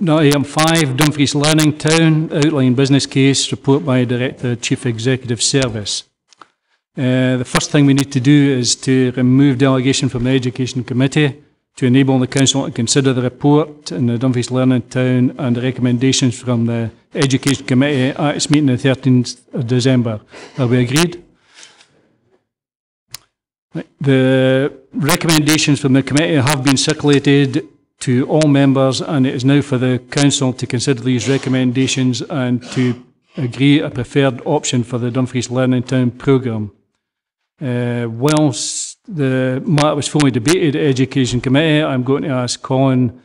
item 5, Dumfries Learning Town, outline business case, report by Director Chief Executive Service. The first thing we need to do is to remove delegation from the Education Committee to enable the Council to consider the report in the Dumfries Learning Town and the recommendations from the Education Committee at its meeting on the 13th of December. Are we agreed? The recommendations from the committee have been circulated to all members, and it is now for the Council to consider these recommendations and to agree a preferred option for the Dumfries Learning Town programme. Whilst the matter was fully debated at the Education Committee, I'm going to ask Colin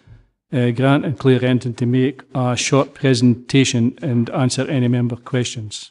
Grant and Claire Renton to make a short presentation and answer any member questions.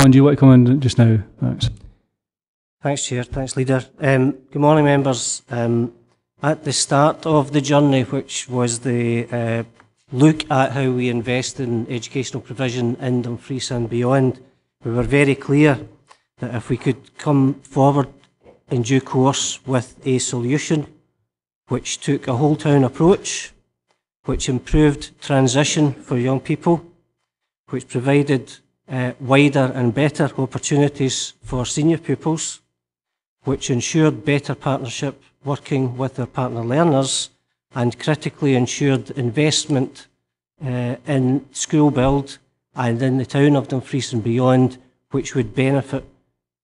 Colin, do you want to come in just now? Thanks. Thanks, Chair. Thanks, Leader. Good morning, members. At the start of the journey, which was the look at how we invest in educational provision in Dumfries and beyond, we were very clear that if we could come forward in due course with a solution which took a whole town approach, which improved transition for young people, which provided wider and better opportunities for senior pupils, which ensured better partnership working with their partner learners, and critically ensured investment in school build and in the town of Dumfries and beyond, which would benefit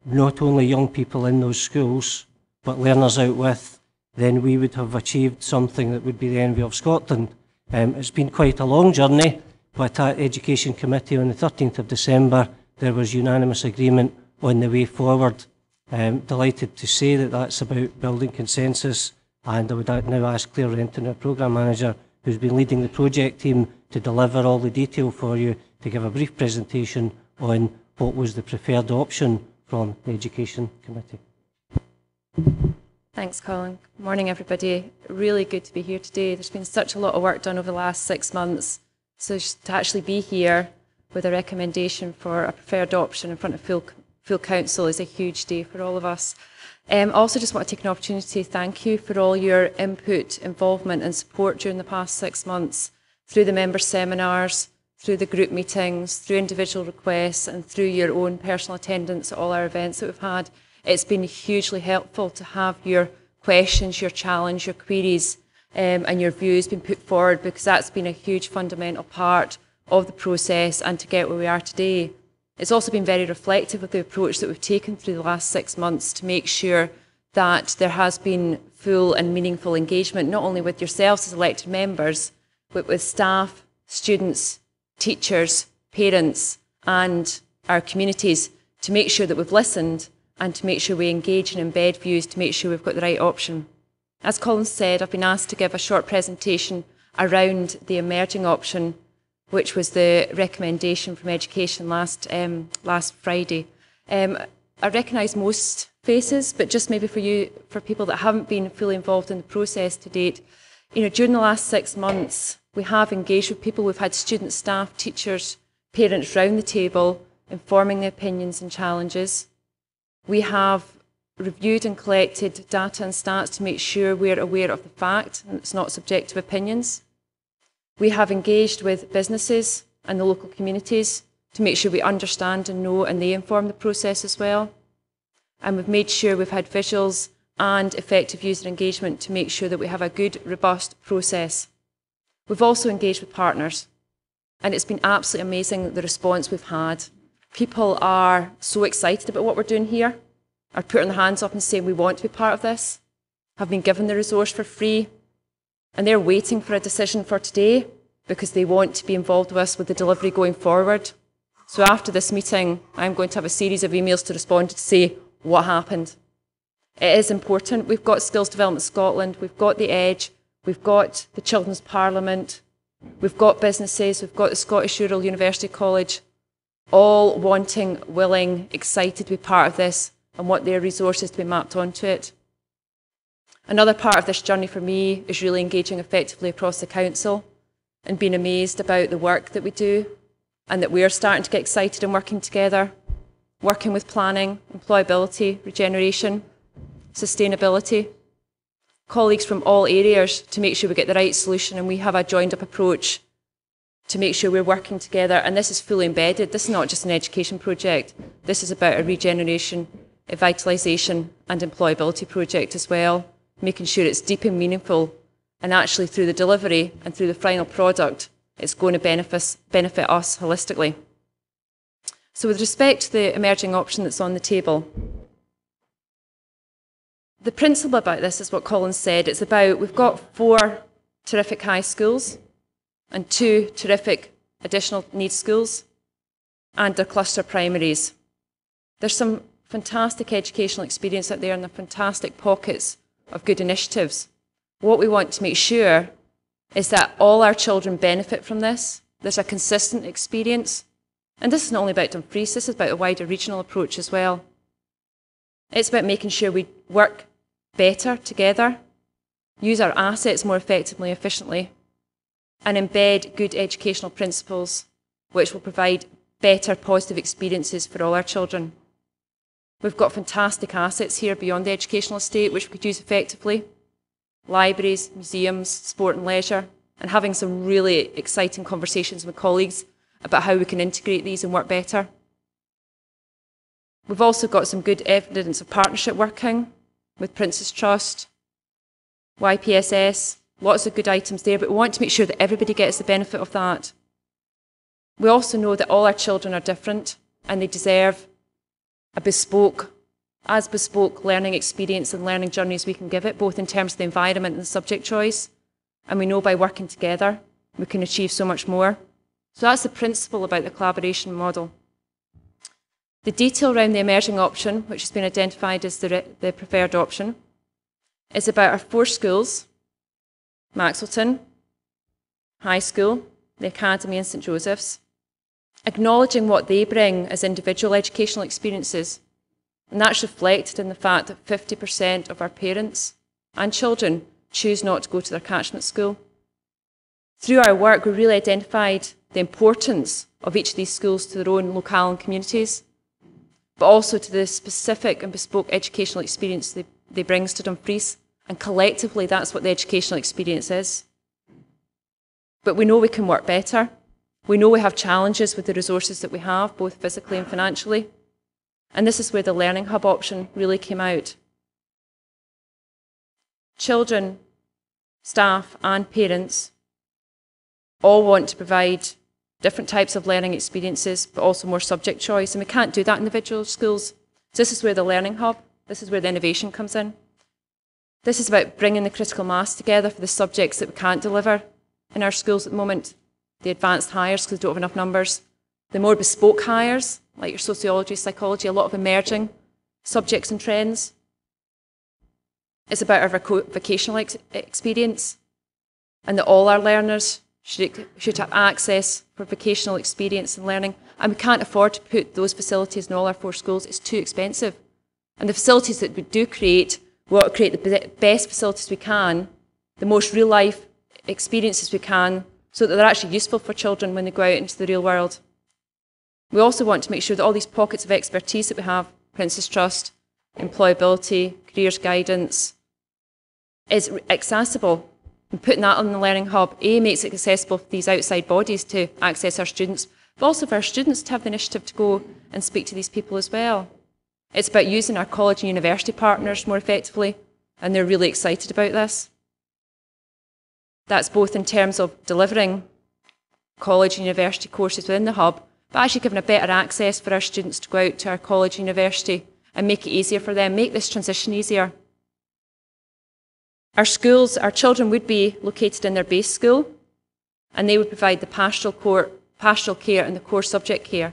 not only young people in those schools, but learners out with, then we would have achieved something that would be the envy of Scotland. It's been quite a long journey, but at Education Committee on the 13th of December, there was unanimous agreement on the way forward. Delighted to say that that's about building consensus, and I would now ask Claire Renton, our Programme Manager, who's been leading the project team, to deliver all the detail for you, to give a brief presentation on what was the preferred option from the Education Committee. Thanks, Colin. Good morning, everybody. Really good to be here today. There's been such a lot of work done over the last 6 months, so to actually be here with a recommendation for a preferred option in front of full council is a huge day for all of us. I also just want to take an opportunity to thank you for all your input, involvement and support during the past 6 months, through the member seminars, through the group meetings, through individual requests and through your own personal attendance at all our events that we've had. It's been hugely helpful to have your questions, your challenge, your queries and your views being put forward, because that's been a huge fundamental part of the process and to get where we are today. It's also been very reflective of the approach that we've taken through the last 6 months to make sure that there has been full and meaningful engagement, not only with yourselves as elected members, but with staff, students, teachers, parents and our communities, to make sure that we've listened and to make sure we engage and embed views to make sure we've got the right option. As Colin said, I've been asked to give a short presentation around the emerging option, which was the recommendation from Education last Friday. I recognise most faces, but just maybe for people that haven't been fully involved in the process to date, during the last 6 months, we have engaged with people. We've had students, staff, teachers, parents round the table, informing their opinions and challenges. We have reviewed and collected data and stats to make sure we're aware of the fact and it's not subjective opinions. We have engaged with businesses and the local communities to make sure we understand and know, and they inform the process as well. And we've made sure we've had visuals and effective user engagement to make sure that we have a good, robust process. We've also engaged with partners, and it's been absolutely amazing the response we've had. People are so excited about what we're doing here, are putting their hands up and saying we want to be part of this, have been given the resource for free, and they're waiting for a decision for today because they want to be involved with us with the delivery going forward. So after this meeting, I'm going to have a series of emails to respond to say what happened. It is important. We've got Skills Development Scotland, we've got the Edge, we've got the Children's Parliament, we've got businesses, we've got the Scottish Rural University College, all wanting, willing, excited to be part of this and want their resources to be mapped onto it. Another part of this journey for me is really engaging effectively across the council and being amazed about the work that we do, and that we're starting to get excited and working together, working with planning, employability, regeneration, sustainability, colleagues from all areas to make sure we get the right solution, and we have a joined up approach to make sure we're working together. And this is fully embedded. This is not just an education project. This is about a regeneration, a vitalisation and employability project as well, making sure it's deep and meaningful, and actually through the delivery and through the final product, it's going to benefit us holistically. So with respect to the emerging option that's on the table, the principle about this is what Colin said. It's about, we've got 4 terrific high schools and 2 terrific additional needs schools and their cluster primaries. There's some fantastic educational experience out there and there are fantastic pockets of good initiatives. What we want to make sure is that all our children benefit from this. There's a consistent experience And this is not only about Dumfries, this is about a wider regional approach as well. It's about making sure we work better together, use our assets more effectively and efficiently, and embed good educational principles which will provide better positive experiences for all our children. We've got fantastic assets here beyond the educational estate which we could use effectively. Libraries, museums, sport and leisure, and having some really exciting conversations with colleagues about how we can integrate these and work better. We've also got some good evidence of partnership working with Prince's Trust, YPSS, lots of good items there, but we want to make sure that everybody gets the benefit of that. We also know that all our children are different and they deserve a bespoke learning experience and learning journeys we can give it, both in terms of the environment and the subject choice. And we know by working together, we can achieve so much more. So that's the principle about the collaboration model. The detail around the emerging option, which has been identified as the preferred option, is about our 4 schools, Maxwellton, High School, the Academy and St Joseph's, acknowledging what they bring as individual educational experiences. And that's reflected in the fact that 50% of our parents and children choose not to go to their catchment school. Through our work, we really identified the importance of each of these schools to their own locale and communities, but also to the specific and bespoke educational experience they bring to Dumfries. And collectively, that's what the educational experience is. But we know we can work better. We know we have challenges with the resources that we have, both physically and financially. And this is where the Learning Hub option really came out. Children, staff and parents all want to provide different types of learning experiences, but also more subject choice. And we can't do that in individual schools. So this is where the Learning Hub, this is where the innovation comes in. This is about bringing the critical mass together for the subjects that we can't deliver in our schools at the moment. The advanced hires, because we don't have enough numbers. The more bespoke hires, like your sociology, psychology, a lot of emerging subjects and trends. It's about our vocational experience, and that all our learners should have access for vocational experience and learning. And we can't afford to put those facilities in all our 4 schools. It's too expensive. And the facilities that we do create, we want to create the best facilities we can, the most real-life experiences we can, so that they're actually useful for children when they go out into the real world. We also want to make sure that all these pockets of expertise that we have, Prince's Trust, employability, careers guidance, is accessible. And putting that on the Learning Hub, makes it accessible for these outside bodies to access our students, but also for our students to have the initiative to go and speak to these people as well. It's about using our college and university partners more effectively, and they're really excited about this. That's both in terms of delivering college and university courses within the hub, but actually giving a better access for our students to go out to our college and university and make it easier for them, make this transition easier. Our schools, our children would be located in their base school, and they would provide the pastoral care and the core subject care.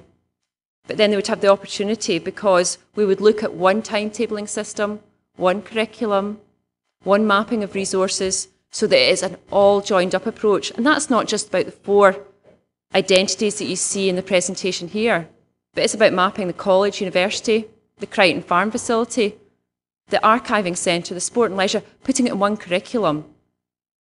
But then they would have the opportunity, because we would look at one timetabling system, one curriculum, one mapping of resources, so that it is an all joined up approach. And that's not just about the 4 identities that you see in the presentation here, but it's about mapping the college, university, the Crichton Farm facility, the archiving centre, the sport and leisure, putting it in one curriculum,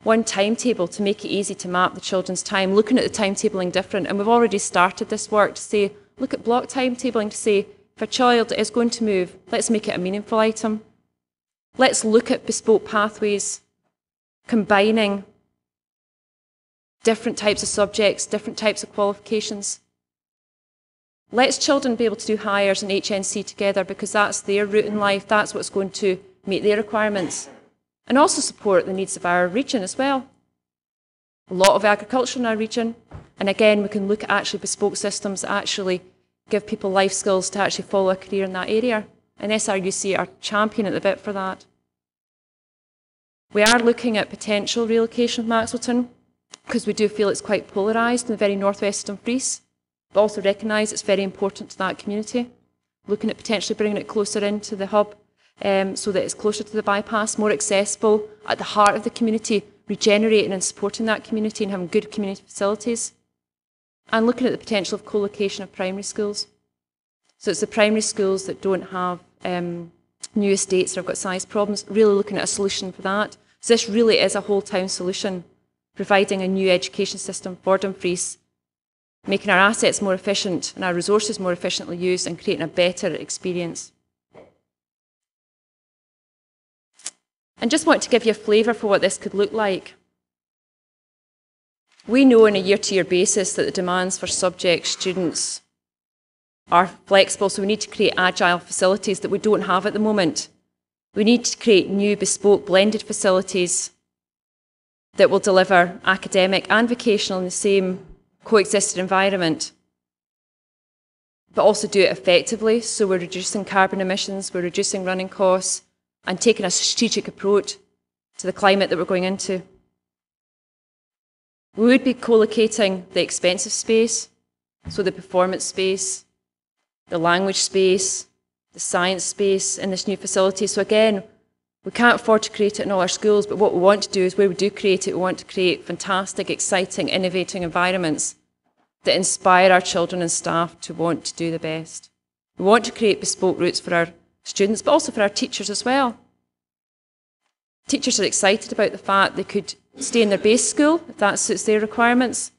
one timetable to make it easy to map the children's time, looking at the timetabling different. And we've already started this work to say, look at block timetabling to say, if a child is going to move, let's make it a meaningful item. Let's look at bespoke pathways, combining different types of subjects, different types of qualifications. Let's children be able to do hires and HNC together, because that's their route in life, that's what's going to meet their requirements. And also support the needs of our region as well. A lot of agriculture in our region, and again we can look at actually bespoke systems that actually give people life skills to actually follow a career in that area. And SRUC are championing the bit for that. We are looking at potential relocation of Maxwellton, because we do feel it's quite polarised in the very northwest of Dumfries, but also recognise it's very important to that community. Looking at potentially bringing it closer into the hub, so that it's closer to the bypass, more accessible, at the heart of the community, regenerating and supporting that community and having good community facilities. and looking at the potential of co-location of primary schools. So it's the primary schools that don't have new estates or have got size problems, really looking at a solution for that. So this really is a whole town solution, providing a new education system for Dumfries, making our assets more efficient and our resources more efficiently used and creating a better experience. And just want to give you a flavour for what this could look like. We know on a year-to-year basis that the demands for subject students are flexible, so we need to create agile facilities that we don't have at the moment. We need to create new bespoke blended facilities that will deliver academic and vocational in the same coexisted environment, but also do it effectively, so we're reducing carbon emissions, we're reducing running costs, and taking a strategic approach to the climate that we're going into. We would be co-locating the expensive space, so the performance space, the language space, the science space in this new facility. So again, we can't afford to create it in all our schools, but what we want to do is where we do create it, we want to create fantastic, exciting, innovating environments that inspire our children and staff to want to do the best. We want to create bespoke routes for our students, but also for our teachers as well. Teachers are excited about the fact they could stay in their base school, if that suits their requirements,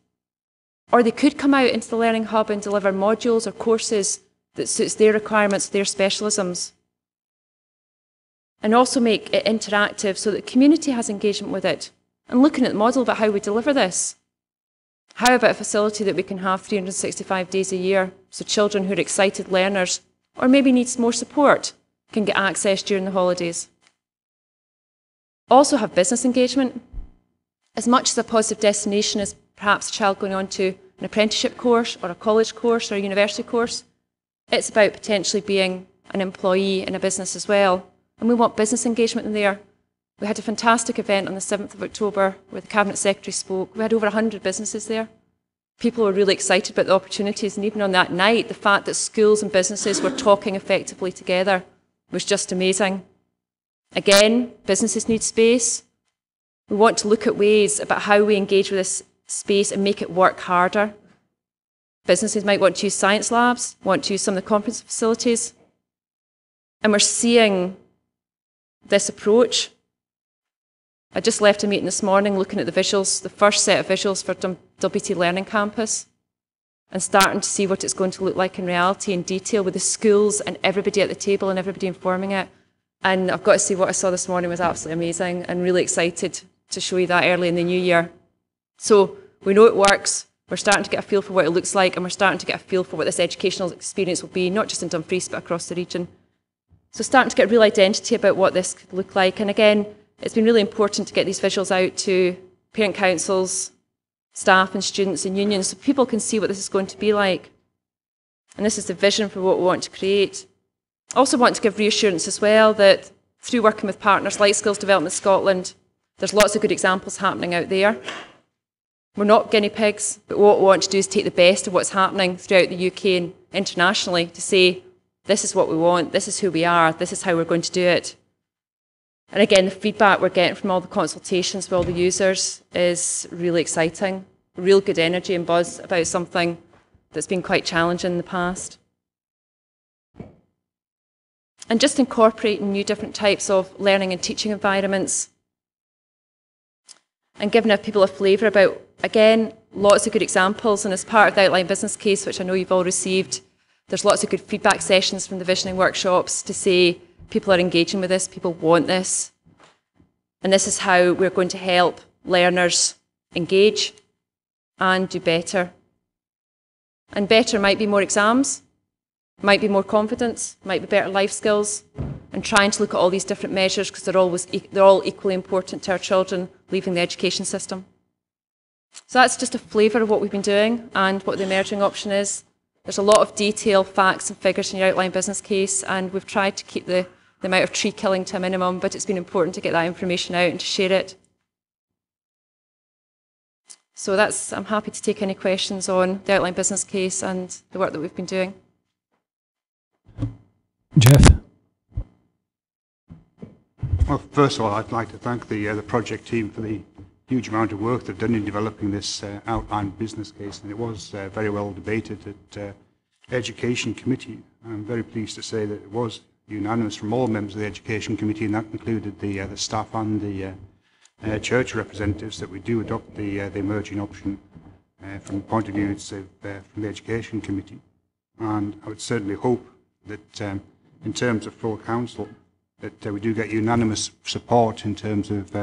or they could come out into the Learning Hub and deliver modules or courses that suits their requirements, their specialisms. And also make it interactive so that the community has engagement with it. And looking at the model about how we deliver this. How about a facility that we can have 365 days a year, so children who are excited learners, or maybe needs more support, can get access during the holidays. Also have business engagement. As much as a positive destination as perhaps a child going on to an apprenticeship course, or a college course, or a university course, it's about potentially being an employee in a business as well. And we want business engagement in there. We had a fantastic event on the 7th of October where the Cabinet Secretary spoke. We had over 100 businesses there. People were really excited about the opportunities, and even on that night, the fact that schools and businesses were talking effectively together was just amazing. Again, businesses need space. We want to look at ways about how we engage with this space and make it work harder. Businesses might want to use science labs, want to use some of the conference facilities. And we're seeing this approach. I just left a meeting this morning looking at the visuals, the first set of visuals for WT Learning Campus, and starting to see what it's going to look like in reality in detail with the schools and everybody at the table and everybody informing it. And I've got to say what I saw this morning was absolutely amazing, and really excited to show you that early in the new year. So we know it works. We're starting to get a feel for what it looks like, and we're starting to get a feel for what this educational experience will be, not just in Dumfries, but across the region. So starting to get real identity about what this could look like. And again, it's been really important to get these visuals out to parent councils, staff and students and unions, so people can see what this is going to be like. And this is the vision for what we want to create. Also want to give reassurance as well that through working with partners like Skills Development Scotland, there's lots of good examples happening out there. We're not guinea pigs, but what we want to do is take the best of what's happening throughout the UK and internationally to say, this is what we want, this is who we are, this is how we're going to do it. And again, the feedback we're getting from all the consultations with all the users is really exciting. Real good energy and buzz about something that's been quite challenging in the past. And just incorporating new different types of learning and teaching environments and giving people a flavour about, again, lots of good examples. And as part of the outline business case, which I know you've all received, there's lots of good feedback sessions from the visioning workshops to say people are engaging with this, people want this. And this is how we're going to help learners engage and do better. And better might be more exams, might be more confidence, might be better life skills, and trying to look at all these different measures because they're all equally important to our children leaving the education system. So that's just a flavour of what we've been doing and what the emerging option is. There's a lot of detail, facts and figures in your outline business case, and we've tried to keep the amount of tree killing to a minimum, but it's been important to get that information out and to share it. So I'm happy to take any questions on the outline business case and the work that we've been doing. Jeff? Well, first of all, I'd like to thank the project team for the huge amount of work they've done in developing this outlined business case, and it was very well debated at Education Committee. I'm very pleased to say that it was unanimous from all members of the Education Committee, and that included the staff and the church representatives, that we do adopt the emerging option from the point of view from the Education Committee. And I would certainly hope that in terms of full council, that we do get unanimous support in terms of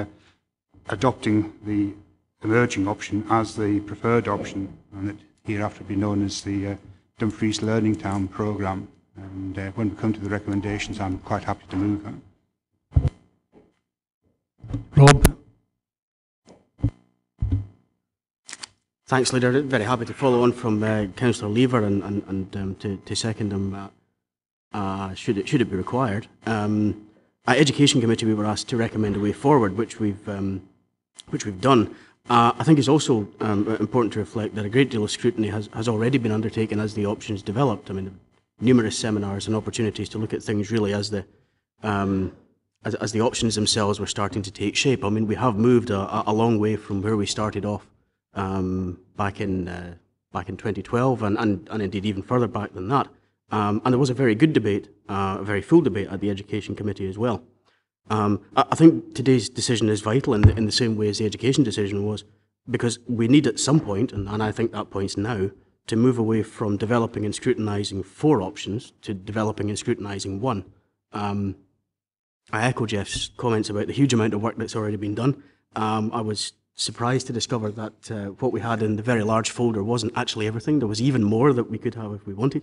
adopting the emerging option as the preferred option, and that hereafter be known as the Dumfries Learning Town programme. And when we come to the recommendations, I'm quite happy to move that. Rob? Thanks, Leader. Very happy to follow on from Councillor Lever and to second him should it be required. At Education Committee, we were asked to recommend a way forward, which we've done. I think it's also important to reflect that a great deal of scrutiny has already been undertaken as the options developed. I mean, numerous seminars and opportunities to look at things really as the options themselves were starting to take shape. I mean, we have moved a long way from where we started off back in 2012, and indeed even further back than that. And there was a very good debate, a very full debate at the Education Committee as well. I think today's decision is vital in the same way as the education decision was, because we need at some point, and I think that point's now, to move away from developing and scrutinising 4 options to developing and scrutinising 1. I echo Jeff's comments about the huge amount of work that's already been done. I was surprised to discover that what we had in the very large folder wasn't actually everything. There was even more that we could have if we wanted.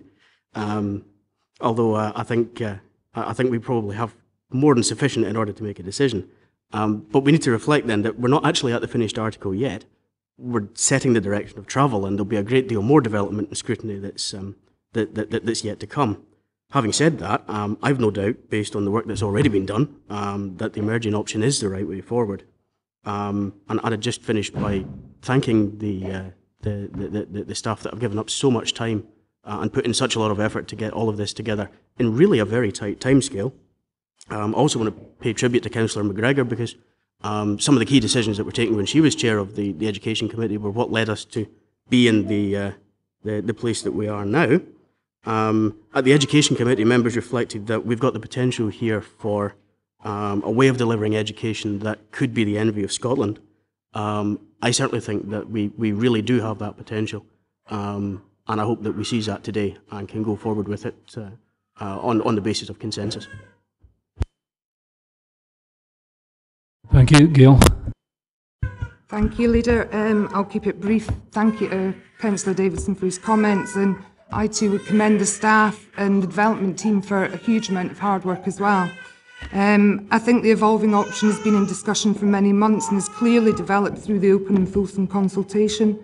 Although I think we probably have more than sufficient in order to make a decision. But we need to reflect then that we're not actually at the finished article yet. We're setting the direction of travel, and there'll be a great deal more development and scrutiny that's yet to come. Having said that, I've no doubt, based on the work that's already been done, that the emerging option is the right way forward. And I'd just finish by thanking the staff that have given up so much time and put in such a lot of effort to get all of this together in really a very tight timescale. I also want to pay tribute to Councillor McGregor, because some of the key decisions that were taken when she was chair of the Education Committee were what led us to be in the place that we are now. At the Education Committee, members reflected that we've got the potential here for a way of delivering education that could be the envy of Scotland. I certainly think that we really do have that potential, and I hope that we seize that today and can go forward with it on the basis of consensus. Thank you, Gail. Thank you, Leader. I'll keep it brief. Thank you to Councillor Davidson for his comments, and I too would commend the staff and the development team for a huge amount of hard work as well. I think the evolving option has been in discussion for many months and has clearly developed through the open and fulsome consultation.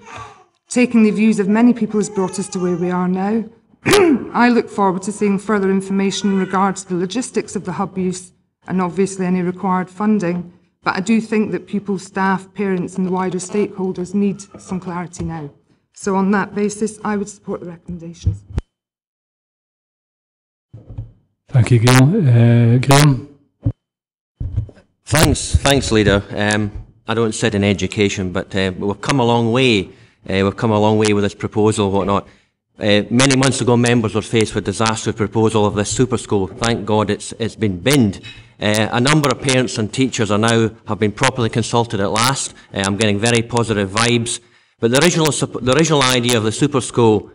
Taking the views of many people has brought us to where we are now. I look forward to seeing further information in regards to the logistics of the hub use and obviously any required funding. But I do think that pupils, staff, parents and the wider stakeholders need some clarity now. So on that basis, I would support the recommendations. Thank you, Gail. Graham? Thanks, Leader. I don't sit in education, but we've come a long way. We've come a long way with this proposal and whatnot. Many months ago, members were faced with a disastrous proposal of this super school. Thank God it's been binned. A number of parents and teachers have been properly consulted at last. I'm getting very positive vibes. But the original idea of the super school,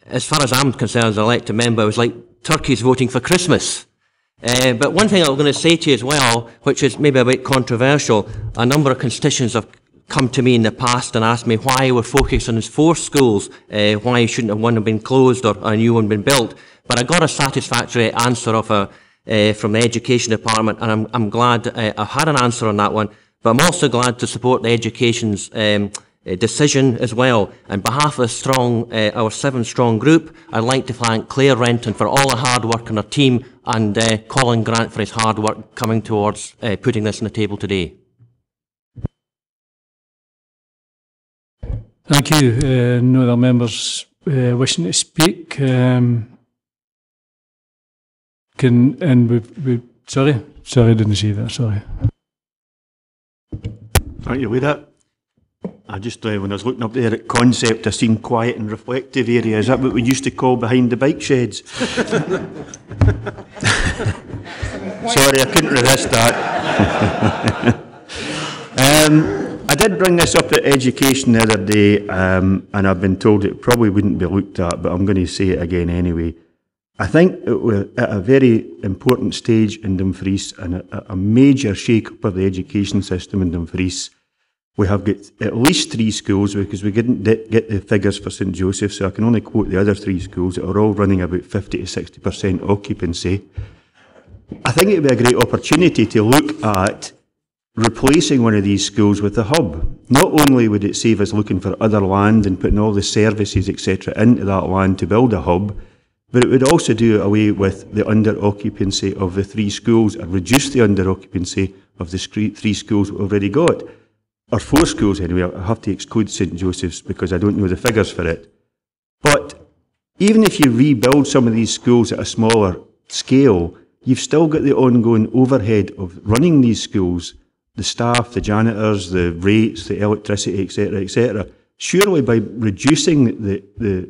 as far as I'm concerned as an elected member, was like turkeys voting for Christmas. But one thing I'm going to say to you as well, which is maybe a bit controversial, a number of constituents have come to me in the past and asked me why we're focused on these 4 schools, why shouldn't one have been closed or a new one been built. But I got a satisfactory answer from the Education Department, and I'm glad I've had an answer on that one. But I'm also glad to support the Education's decision as well. On behalf of our 7-strong group, I'd like to thank Claire Renton for all the hard work on her team, and Colin Grant for his hard work coming towards putting this on the table today. Thank you. No other members wishing to speak. Sorry, I didn't see that. Sorry. Thank you, Leader. I just, when I was looking up there at concept, I seen quiet and reflective area. Is that what we used to call behind the bike sheds? Sorry, I couldn't resist that. I did bring this up at education the other day, and I've been told it probably wouldn't be looked at, but I'm going to say it again anyway. I think we're at a very important stage in Dumfries and a major shake-up of the education system in Dumfries. We have got at least 3 schools, because we didn't get the figures for St Joseph's, so I can only quote the other 3 schools that are all running about 50 to 60% occupancy. I think it would be a great opportunity to look at replacing one of these schools with a hub. Not only would it save us looking for other land and putting all the services, etc., into that land to build a hub, but it would also do away with the under-occupancy of the 3 schools, or reduce the under-occupancy of the 3 schools we've already got. Or 4 schools anyway. I have to exclude St Joseph's because I don't know the figures for it. But even if you rebuild some of these schools at a smaller scale, you've still got the ongoing overhead of running these schools, the staff, the janitors, the rates, the electricity, etc., etc. Surely by reducing the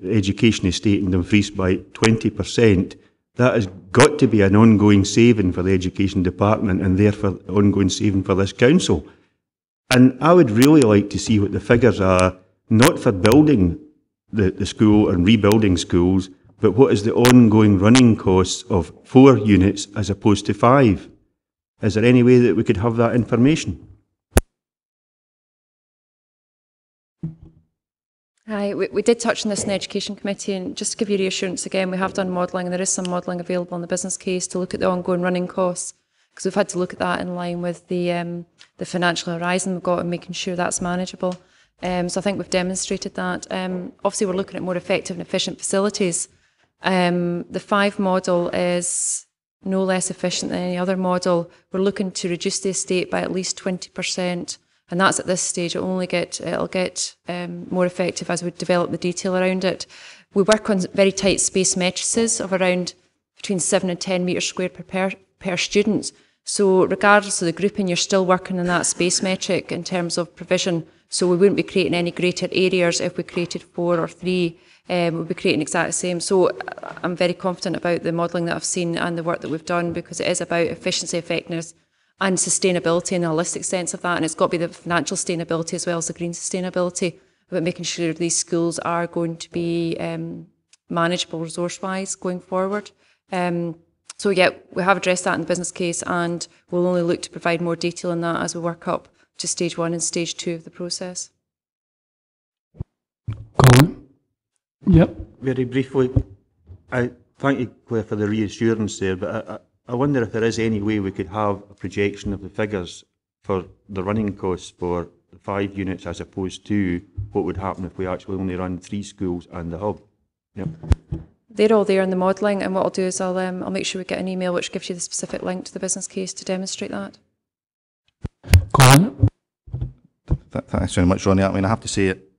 education estate in Dumfries by 20%, that has got to be an ongoing saving for the education department, and therefore ongoing saving for this council. And I would really like to see what the figures are, not for building the school and rebuilding schools, but what is the ongoing running costs of 4 units as opposed to 5? Is there any way that we could have that information? Hi, we did touch on this in the Education Committee, and just to give you reassurance again, we have done modelling, and there is some modelling available in the business case to look at the ongoing running costs, because we've had to look at that in line with the financial horizon we've got and making sure that's manageable. So I think we've demonstrated that. Obviously, we're looking at more effective and efficient facilities. The 5 model is no less efficient than any other model. We're looking to reduce the estate by at least 20%, and that's at this stage. It'll get more effective as we develop the detail around it. We work on very tight space matrices of around between 7 and 10 metres square per student. So regardless of the grouping, you're still working on that space metric in terms of provision. So we wouldn't be creating any greater areas if we created 4 or 3. We'll be creating exactly the same. So I'm very confident about the modelling that I've seen and the work that we've done, because it is about efficiency, effectiveness and sustainability in a holistic sense of that. And it's got to be the financial sustainability as well as the green sustainability, about making sure these schools are going to be manageable resource-wise going forward. So yeah, we have addressed that in the business case, and we'll only look to provide more detail on that as we work up to stage 1 and stage 2 of the process. Colin? Yep. Very briefly, I thank you, Claire, for the reassurance there, but I wonder if there is any way we could have a projection of the figures for the running costs for the 5 units as opposed to what would happen if we actually only run 3 schools and the hub. Yep. They're all there in the modelling, and what I'll do is I'll make sure we get an email which gives you the specific link to the business case to demonstrate that. Colin? Thanks very much, Ronnie. I mean, I have to say it,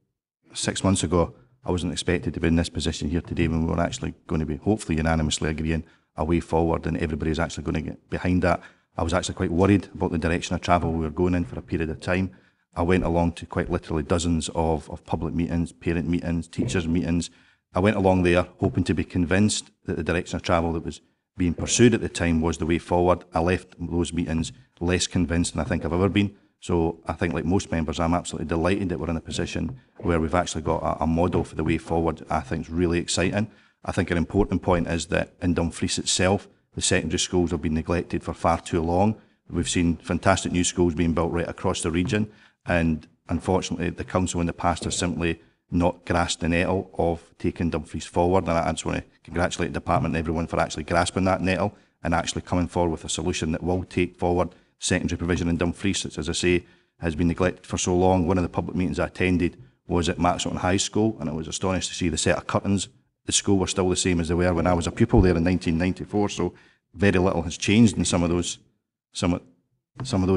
6 months ago, I wasn't expected to be in this position here today when we were actually going to be hopefully unanimously agreeing a way forward, and everybody's actually going to get behind that. I was actually quite worried about the direction of travel we were going in for a period of time. I went along to quite literally dozens of public meetings, parent meetings, teachers meetings. I went along there hoping to be convinced that the direction of travel that was being pursued at the time was the way forward. I left those meetings less convinced than I think I've ever been. So I think, like most members, I'm absolutely delighted that we're in a position where we've actually got a model for the way forward. I think it's really exciting. I think an important point is that in Dumfries itself, the secondary schools have been neglected for far too long. We've seen fantastic new schools being built right across the region, and unfortunately the council in the past has simply not grasped the nettle of taking Dumfries forward, and I just want to congratulate the department and everyone for actually grasping that nettle and actually coming forward with a solution that will take forward secondary provision in Dumfries, which, as I say, has been neglected for so long. One of the public meetings I attended was at Maxwell High School, and I was astonished to see the set of curtains. The school were still the same as they were when I was a pupil there in 1994, so very little has changed in some of those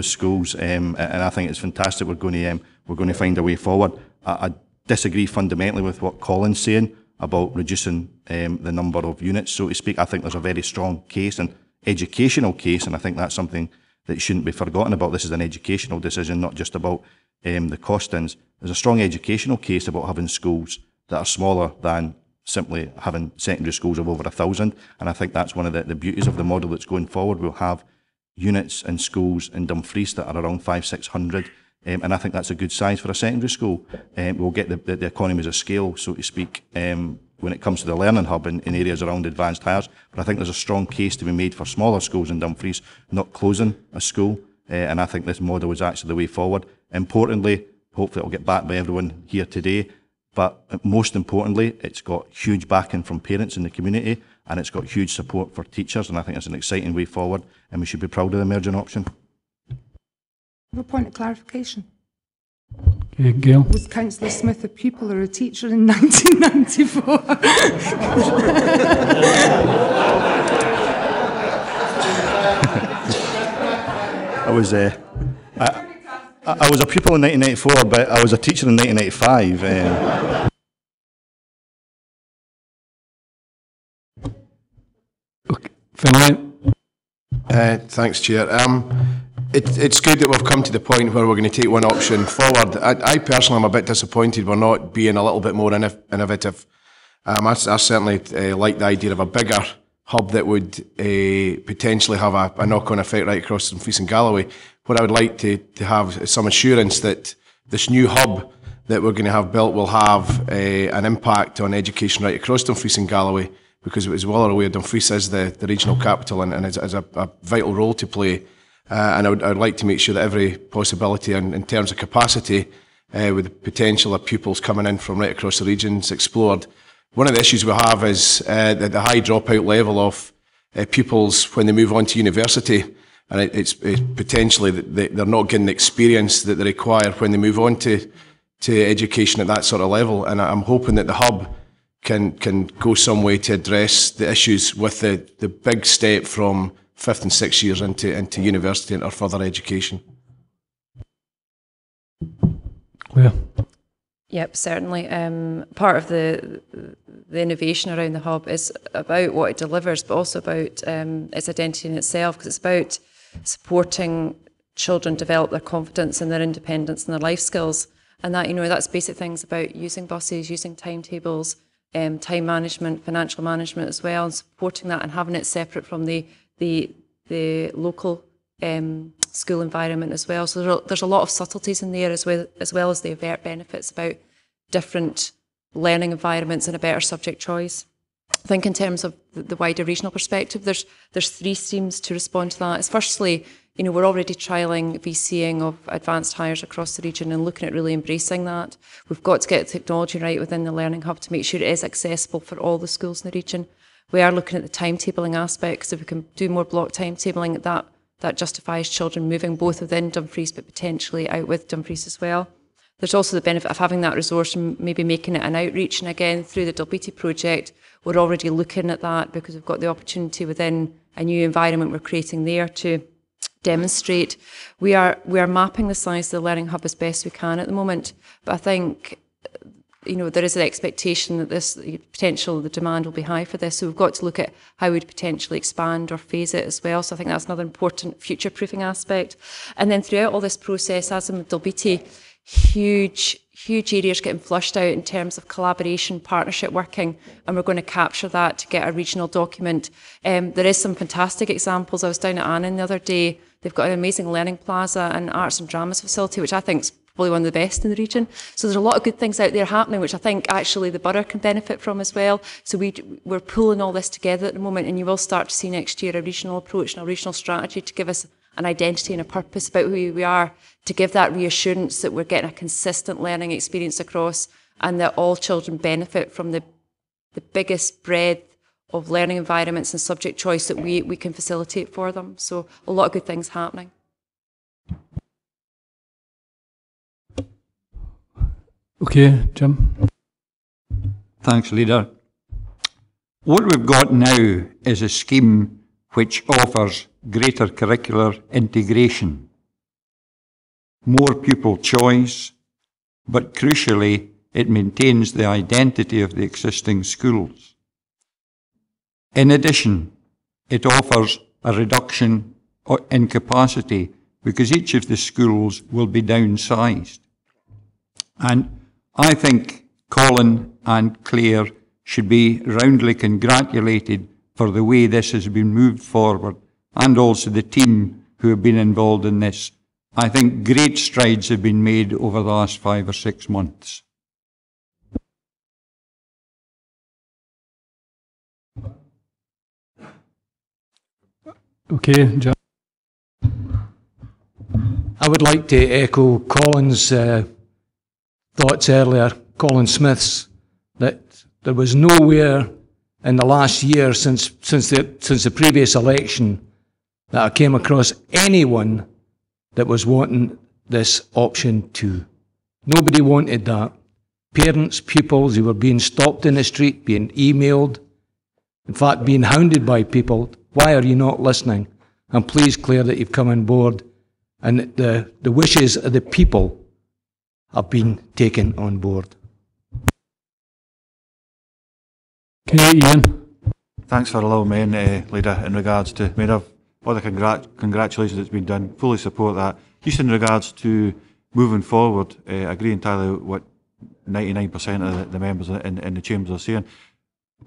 schools, and I think it's fantastic. We're going to find a way forward. I disagree fundamentally with what Colin's saying about reducing the number of units, so to speak. I think there's a very strong case, an educational case, and I think that's something that shouldn't be forgotten about. This is an educational decision, not just about the costings. There's a strong educational case about having schools that are smaller than simply having secondary schools of over 1,000, and I think that's one of the beauties of the model that's going forward. We'll have units in schools in Dumfries that are around 500-600, and I think that's a good size for a secondary school. We'll get the economies of scale, so to speak, when it comes to the learning hub in areas around advanced hires, but I think there's a strong case to be made for smaller schools in Dumfries, not closing a school, and I think this model is actually the way forward. Importantly, hopefully it'll get backed by everyone here today, but most importantly, it's got huge backing from parents in the community, and it's got huge support for teachers, and I think it's an exciting way forward, and we should be proud of the merging option. A point of clarification. Okay, Gail. Was Councillor Smith a pupil or a teacher in 1994? I was a pupil in 1994, but I was a teacher in 1985. Okay, Finlay. Thanks, Chair. It's good that we've come to the point where we're going to take one option forward. I personally am a bit disappointed we're not being a little bit more innovative. I certainly like the idea of a bigger hub that would potentially have a knock-on effect right across Dumfries and Galloway. What I would like to have is some assurance that this new hub that we're going to have built will have an impact on education right across Dumfries and Galloway, because as well aware, Dumfries is the regional capital and has a vital role to play. And I would like to make sure that every possibility in terms of capacity, with the potential of pupils coming in from right across the region is explored. One of the issues we have is the high dropout level of pupils when they move on to university, and it's potentially that they're not getting the experience that they require when they move on to education at that sort of level. And I'm hoping that the hub can go some way to address the issues with the big step from 5th and 6th years into university and or further education. Claire. Yep, certainly. Part of the innovation around the hub is about what it delivers, but also about its identity in itself, because it's about supporting children develop their confidence and their independence and their life skills. And that, that's basic things about using buses, using timetables, time management, financial management as well, and supporting that and having it separate from the local school environment as well. So there's a lot of subtleties in there as well as the overt benefits about different learning environments and a better subject choice. I think in terms of the wider regional perspective, there's 3 streams to respond to that. It's firstly, we're already trialling VCing of advanced hires across the region and looking at really embracing that. We've got to get the technology right within the learning hub to make sure it is accessible for all the schools in the region. We are looking at the timetabling aspect, so if we can do more block timetabling, that justifies children moving both within Dumfries but potentially out with Dumfries as well. There's also the benefit of having that resource and maybe making it an outreach, and again through the Dalbeattie project we're already looking at that because we've got the opportunity within a new environment we're creating there to demonstrate. We are mapping the size of the learning hub as best we can at the moment, but I think there is an expectation that the demand will be high for this, so we've got to look at how we'd potentially expand or phase it as well. So I think that's another important future-proofing aspect. And then throughout all this process, as in Dalbeattie, huge areas getting flushed out in terms of collaboration, partnership working, and we're going to capture that to get a regional document. There is some fantastic examples. I was down at Annan the other day. They've got an amazing learning plaza and arts and dramas facility, which I think is probably one of the best in the region. So there's a lot of good things out there happening, which I think actually the borough can benefit from as well. So we're pulling all this together at the moment, and you will start to see next year a regional approach and a regional strategy to give us an identity and a purpose about who we are, to give that reassurance that we're getting a consistent learning experience across and that all children benefit from the biggest breadth of learning environments and subject choice that we can facilitate for them. So a lot of good things happening. Okay, Jim. Thanks, Leader. What we've got now is a scheme which offers greater curricular integration, more pupil choice, but crucially, it maintains the identity of the existing schools. In addition, it offers a reduction in capacity because each of the schools will be downsized. And I think Colin and Claire should be roundly congratulated for the way this has been moved forward, and also the team who have been involved in this. I think great strides have been made over the last 5 or 6 months. Okay, John. I would like to echo Colin's thoughts earlier, Colin Smith's, that there was nowhere in the last year since the previous election that I came across anyone that was wanting this option 2. Nobody wanted that. Parents, pupils who were being stopped in the street, being emailed, in fact being hounded by people. Why are you not listening? I'm pleased, Claire, that you've come on board and the wishes of the people have been taken on board. Okay, Ian. Thanks for allowing me in, Leader, in regards to all the congratulations that's been done. Fully support that. Just in regards to moving forward, I agree entirely with what 99% of the members in the chambers are saying.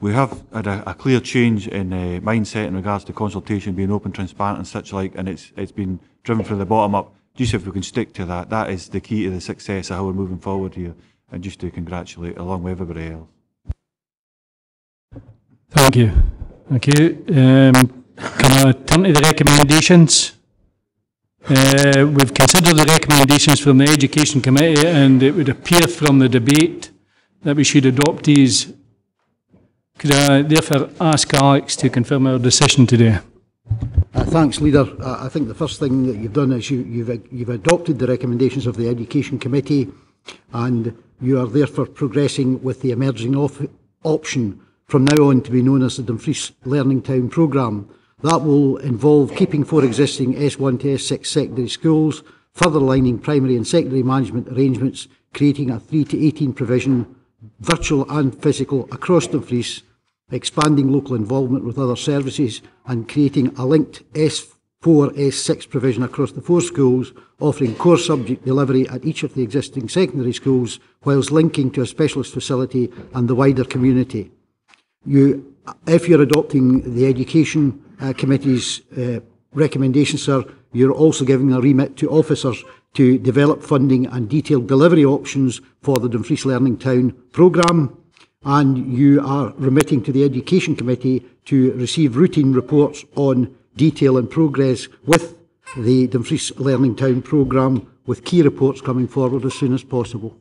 We have had a clear change in mindset in regards to consultation being open, transparent and such like, and it's been driven from the bottom up. Just if we can stick to that, that is the key to the success of how we're moving forward here, and just to congratulate along with everybody else. Thank you. Okay, can I turn to the recommendations? We've considered the recommendations from the Education Committee, and it would appear from the debate that we should adopt these. Could I therefore ask Alex to confirm our decision today? Thanks, Leader. I think the first thing that you've done is you've adopted the recommendations of the Education Committee, and you are therefore progressing with the emerging option from now on to be known as the Dumfries Learning Town Programme. That will involve keeping 4 existing S1 to S6 secondary schools, further aligning primary and secondary management arrangements, creating a 3 to 18 provision, virtual and physical, across Dumfries, expanding local involvement with other services, and creating a linked S4, S6 provision across the 4 schools, offering core subject delivery at each of the existing secondary schools, whilst linking to a specialist facility and the wider community. If you're adopting the Education Committee's recommendations, sir, you're also giving a remit to officers to develop funding and detailed delivery options for the Dumfries Learning Town programme, and you are remitting to the Education Committee to receive routine reports on detail and progress with the Dumfries Learning Town programme, with key reports coming forward as soon as possible.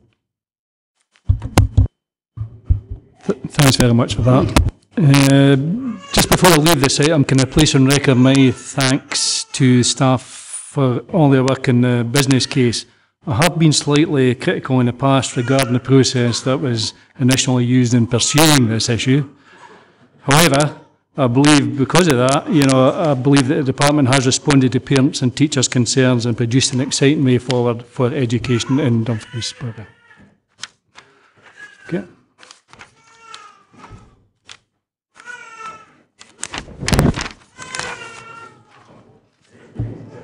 Thanks very much for that. Just before I leave this item, can I place on record my thanks to staff for all their work in the business case. I have been slightly critical in the past regarding the process that was initially used in pursuing this issue. However, I believe because of that, I believe that the department has responded to parents and teachers' concerns and produced an exciting way forward for education in Dumfries. Okay.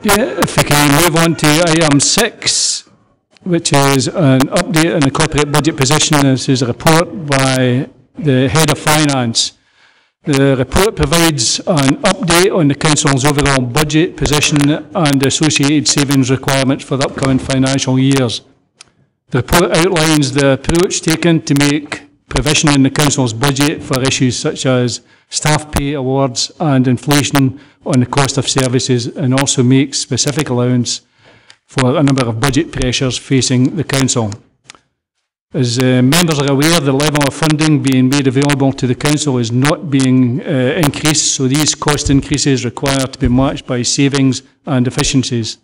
Yeah, if we can move on to item 6, which is an update on the corporate budget position. This is a report by the Head of Finance. The report provides an update on the Council's overall budget position and associated savings requirements for the upcoming financial years. The report outlines the approach taken to make provision in the Council's budget for issues such as staff pay awards and inflation on the cost of services, and also makes specific allowance for a number of budget pressures facing the Council. As members are aware, the level of funding being made available to the Council is not being increased, so these cost increases require to be matched by savings and efficiencies.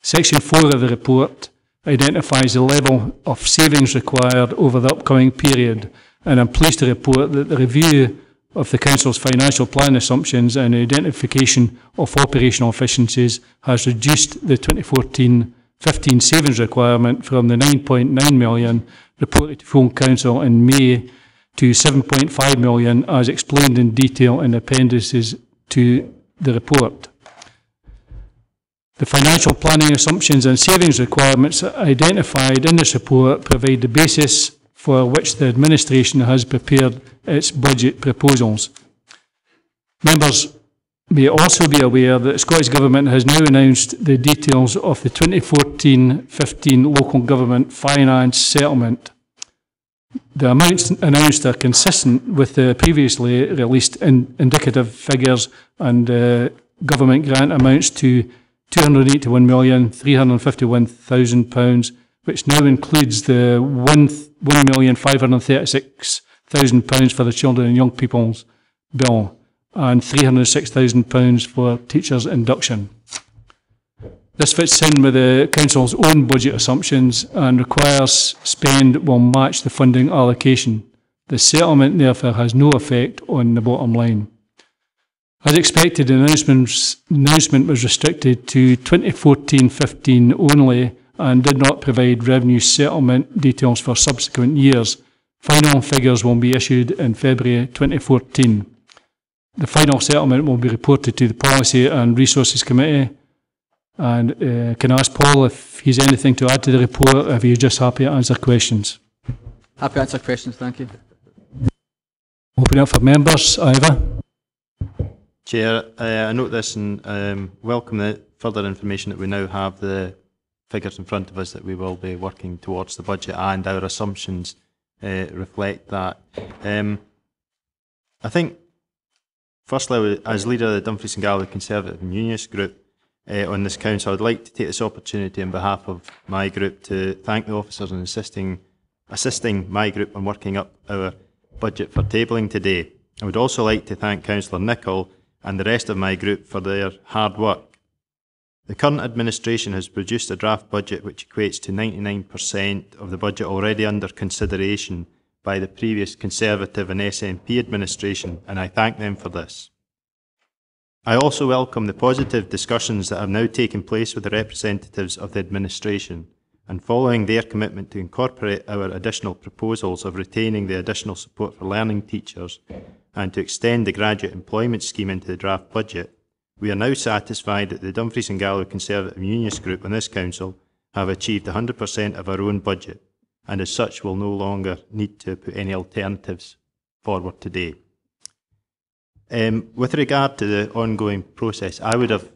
Section 4 of the report identifies the level of savings required over the upcoming period, and I'm pleased to report that the review of the Council's financial plan assumptions and identification of operational efficiencies has reduced the 2014-15 savings requirement from the 9.9 million reported to full Council in May to 7.5 million, as explained in detail in appendices to the report. The financial planning assumptions and savings requirements identified in this report provide the basis for which the administration has prepared its budget proposals. Members may also be aware that the Scottish Government has now announced the details of the 2014-15 local government finance settlement. The amounts announced are consistent with the previously released indicative figures, and government grant amounts to £281,351,000, which now includes the £1,536,000 for the Children and Young People's Bill and £306,000 for teachers' induction. This fits in with the Council's own budget assumptions and requires spend will match the funding allocation. The settlement therefore has no effect on the bottom line. As expected, the announcement was restricted to 2014-15 only and did not provide revenue settlement details for subsequent years. Final figures will be issued in February 2014. The final settlement will be reported to the Policy and Resources Committee. And can I ask Paul if he's anything to add to the report, or if he's just happy to answer questions? Happy to answer questions, thank you. Open up for members. Ivor? Chair, I note this and welcome the further information that we now have the figures in front of us that we will be working towards the budget, and our assumptions reflect that. I think, firstly, as leader of the Dumfries and Galloway Conservative and Unionist group on this council, I would like to take this opportunity on behalf of my group to thank the officers in assisting my group on working up our budget for tabling today. I would also like to thank Councillor Nicholl and the rest of my group for their hard work. The current administration has produced a draft budget which equates to 99% of the budget already under consideration by the previous Conservative and SNP administration, and I thank them for this. I also welcome the positive discussions that have now taken place with the representatives of the administration, and following their commitment to incorporate our additional proposals of retaining the additional support for learning teachers and to extend the graduate employment scheme into the draft budget, we are now satisfied that the Dumfries and Galloway Conservative Unionist Group on this council have achieved 100% of our own budget, and as such will no longer need to put any alternatives forward today. With regard to the ongoing process, I would have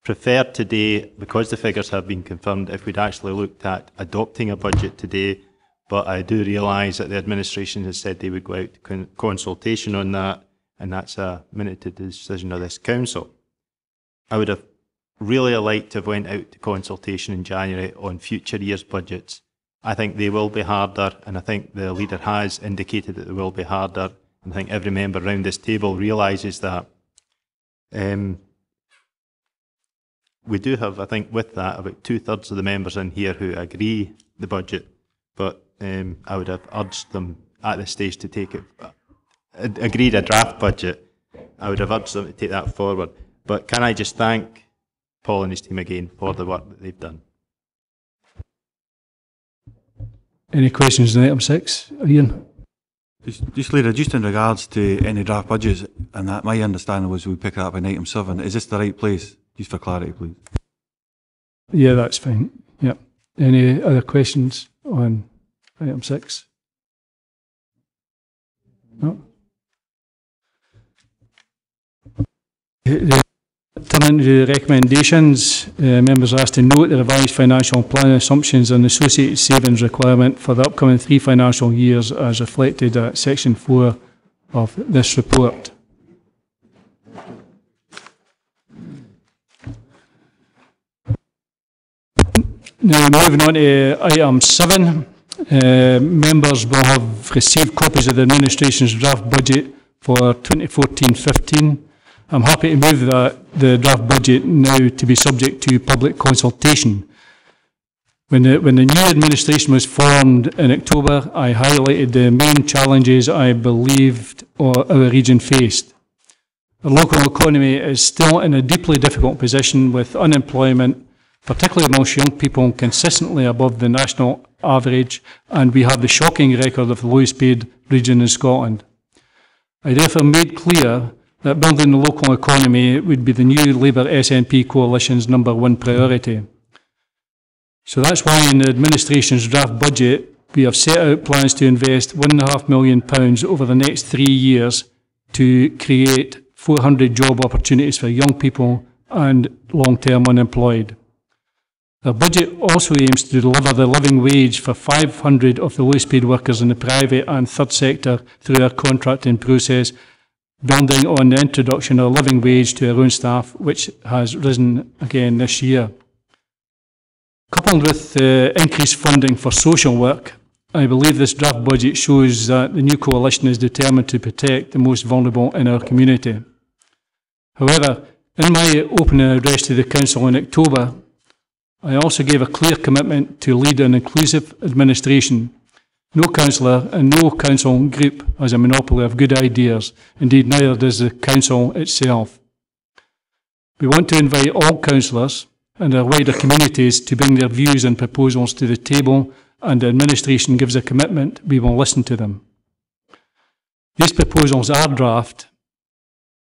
preferred today, because the figures have been confirmed, if we'd actually looked at adopting a budget today, but I do realise that the administration has said they would go out to consultation on that, and that's a minuted decision of this council. I would have really liked to have went out to consultation in January on future years' budgets. I think they will be harder, and I think the leader has indicated that they will be harder, and I think every member around this table realises that. We do have, I think, with that, about 2/3 of the members in here who agree the budget, but I would have urged them at this stage to take it, agreed a draft budget. I would have urged them to take that forward. But can I just thank Paul and his team again for the work that they've done. Any questions on item 6? Ian? Just Leader, just in regards to any draft budgets, and that my understanding was we pick it up in item 7. Is this the right place? Just for clarity, please. Yeah, that's fine. Yep. Any other questions on item 6? No? Turning to the recommendations, members are asked to note the revised financial plan assumptions and associated savings requirement for the upcoming 3 financial years as reflected at section 4 of this report. Now, moving on to item 7, members will have received copies of the administration's draft budget for 2014-15. I'm happy to move the draft budget now to be subject to public consultation. When the new administration was formed in October, I highlighted the main challenges I believed our region faced. The local economy is still in a deeply difficult position, with unemployment, particularly amongst young people, consistently above the national average, and we have the shocking record of the lowest paid region in Scotland. I therefore made clear that building the local economy would be the new Labour SNP coalition's #1 priority. So that's why in the administration's draft budget, we have set out plans to invest £1.5 million over the next 3 years to create 400 job opportunities for young people and long-term unemployed. The budget also aims to deliver the living wage for 500 of the lowest paid workers in the private and third sector through our contracting process, building on the introduction of a living wage to our own staff, which has risen again this year. Coupled with increased funding for social work, I believe this draft budget shows that the new coalition is determined to protect the most vulnerable in our community. However, in my opening address to the Council in October, I also gave a clear commitment to lead an inclusive administration. No councillor and no council group has a monopoly of good ideas. Indeed, neither does the council itself. We want to invite all councillors and our wider communities to bring their views and proposals to the table, and the administration gives a commitment we will listen to them. These proposals are draft.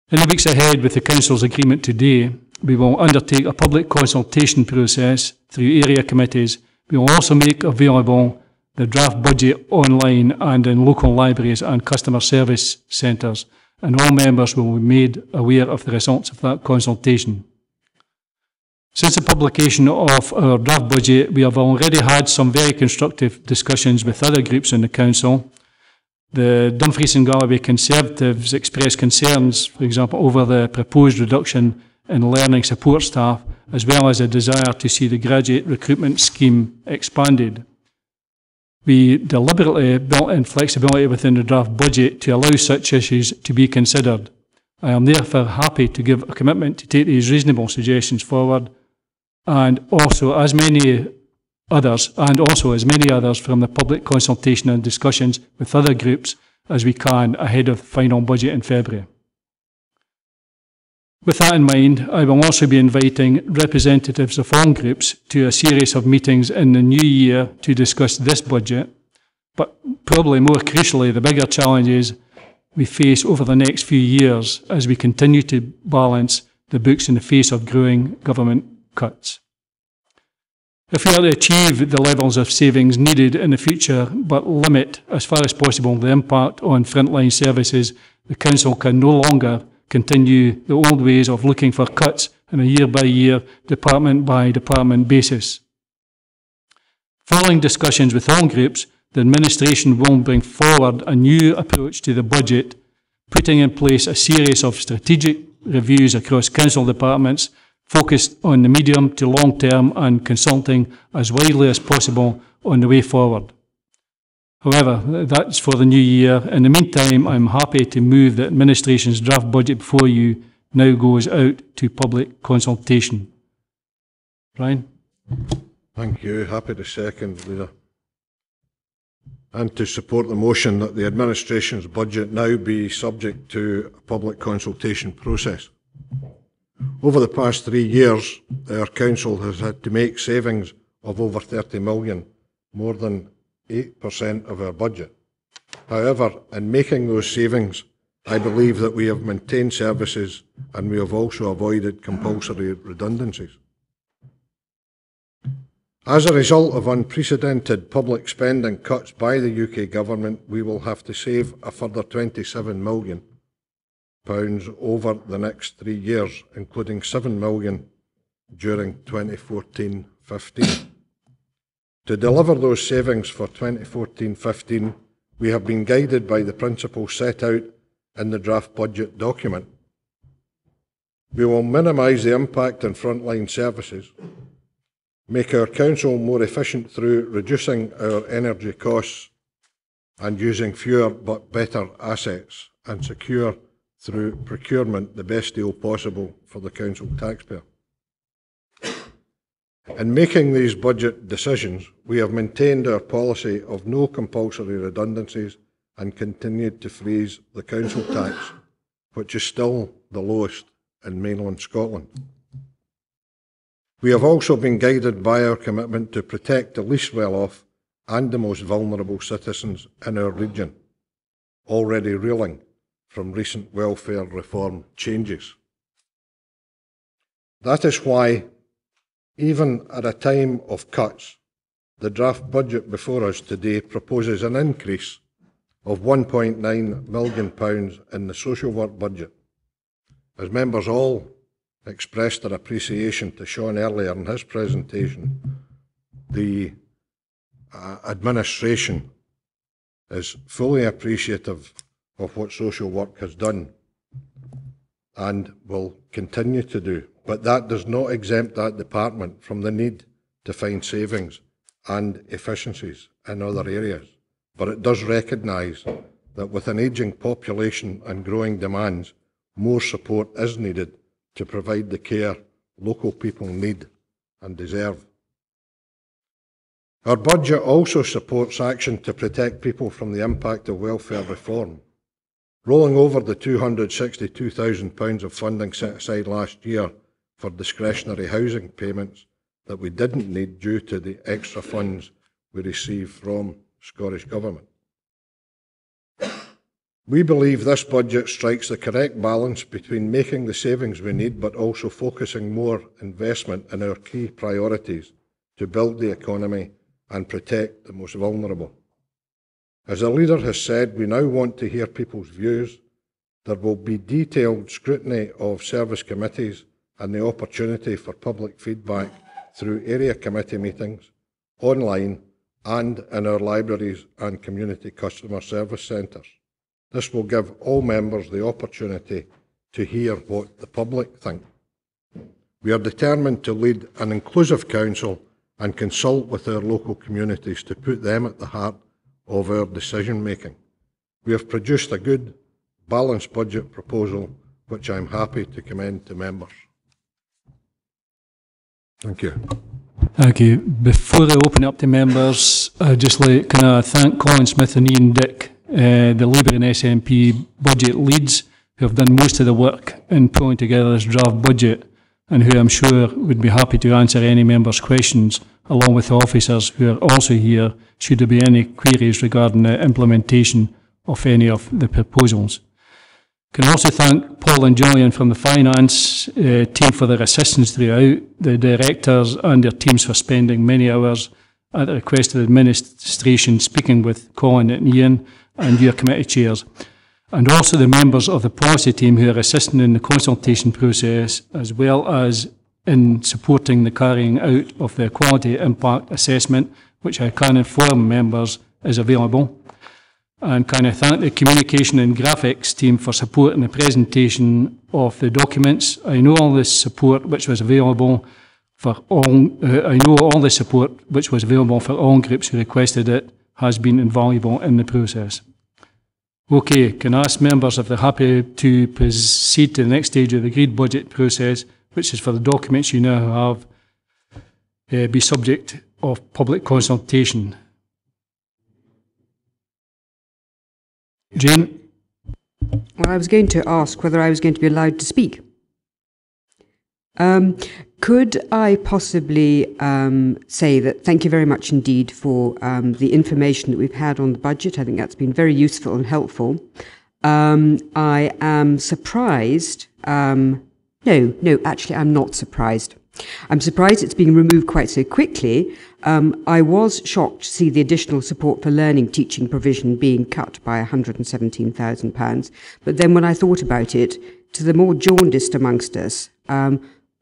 In the weeks ahead, with the Council's agreement today, we will undertake a public consultation process through area committees. We will also make available the draft budget online and in local libraries and customer service centres, and all members will be made aware of the results of that consultation. Since the publication of our draft budget, we have already had some very constructive discussions with other groups in the Council. The Dumfries and Galloway Conservatives expressed concerns, for example, over the proposed reduction in learning support staff, as well as a desire to see the graduate recruitment scheme expanded. We deliberately built in flexibility within the draft budget to allow such issues to be considered. I am therefore happy to give a commitment to take these reasonable suggestions forward, and also as many others from the public consultation and discussions with other groups as we can ahead of the final budget in February. With that in mind, I will also be inviting representatives of all groups to a series of meetings in the new year to discuss this budget, but probably more crucially, the bigger challenges we face over the next few years as we continue to balance the books in the face of growing government cuts. If we are to achieve the levels of savings needed in the future, but limit as far as possible the impact on frontline services, the Council can no longer continue the old ways of looking for cuts on a year-by-year, department-by-department basis. Following discussions with all groups, the administration will bring forward a new approach to the budget, putting in place a series of strategic reviews across Council departments focused on the medium to long term and consulting as widely as possible on the way forward. However, that's for the new year. In the meantime, I'm happy to move the administration's draft budget before you now goes out to public consultation. Brian? Thank you. Happy to second, Leader. And to support the motion that the administration's budget now be subject to a public consultation process. Over the past 3 years, our Council has had to make savings of over 30 million, more than 8% of our budget. However, in making those savings, I believe that we have maintained services and we have also avoided compulsory redundancies. As a result of unprecedented public spending cuts by the UK Government, we will have to save a further £27 million over the next 3 years, including £7 million during 2014-15. To deliver those savings for 2014-15, we have been guided by the principles set out in the draft budget document. We will minimise the impact on frontline services, make our Council more efficient through reducing our energy costs and using fewer but better assets, and secure through procurement the best deal possible for the Council taxpayer. In making these budget decisions, we have maintained our policy of no compulsory redundancies and continued to freeze the Council tax, which is still the lowest in mainland Scotland. We have also been guided by our commitment to protect the least well-off and the most vulnerable citizens in our region, already reeling from recent welfare reform changes. That is why, even at a time of cuts, the draft budget before us today proposes an increase of £1.9 million in the social work budget. As members all expressed their appreciation to Sean earlier in his presentation, the administration is fully appreciative of what social work has done and will continue to do. But that does not exempt that department from the need to find savings and efficiencies in other areas. But it does recognise that with an ageing population and growing demands, more support is needed to provide the care local people need and deserve. Our budget also supports action to protect people from the impact of welfare reform. Rolling over the £262,000 of funding set aside last year for discretionary housing payments that we didn't need due to the extra funds we received from Scottish Government. We believe this budget strikes the correct balance between making the savings we need but also focusing more investment in our key priorities to build the economy and protect the most vulnerable. As the leader has said, we now want to hear people's views. There will be detailed scrutiny of service committees and the opportunity for public feedback through area committee meetings, online and in our libraries and community customer service centres. This will give all members the opportunity to hear what the public think. We are determined to lead an inclusive council and consult with our local communities to put them at the heart of our decision making. We have produced a good, balanced budget proposal which I am happy to commend to members. Thank you. Thank you. Before I open it up to members, I'd just like to thank Colin Smith and Ian Dick, the Labour and SNP budget leads, who have done most of the work in pulling together this draft budget, and who I'm sure would be happy to answer any members' questions, along with the officers who are also here, should there be any queries regarding the implementation of any of the proposals. I can also thank Paul and Julian from the finance team for their assistance throughout, the directors and their teams for spending many hours at the request of the administration speaking with Colin and Ian and your committee chairs, and also the members of the policy team who are assisting in the consultation process, as well as in supporting the carrying out of the quality impact assessment, which I can inform members is available. And can I thank the communication and graphics team for supporting the presentation of the documents. I know all the support which was available for all. I know all the support which was available for all groups who requested it has been invaluable in the process. Okay, can I ask members if they're happy to proceed to the next stage of the agreed budget process, which is for the documents you now have be subject of public consultation. Jane? Well, I was going to ask whether I was going to be allowed to speak. Could I possibly say that thank you very much indeed for the information that we've had on the budget. I think that's been very useful and helpful. I am surprised. No, actually, I'm not surprised. I'm surprised it's being removed quite so quickly. I was shocked to see the additional support for learning teaching provision being cut by £117,000. But then when I thought about it, to the more jaundiced amongst us,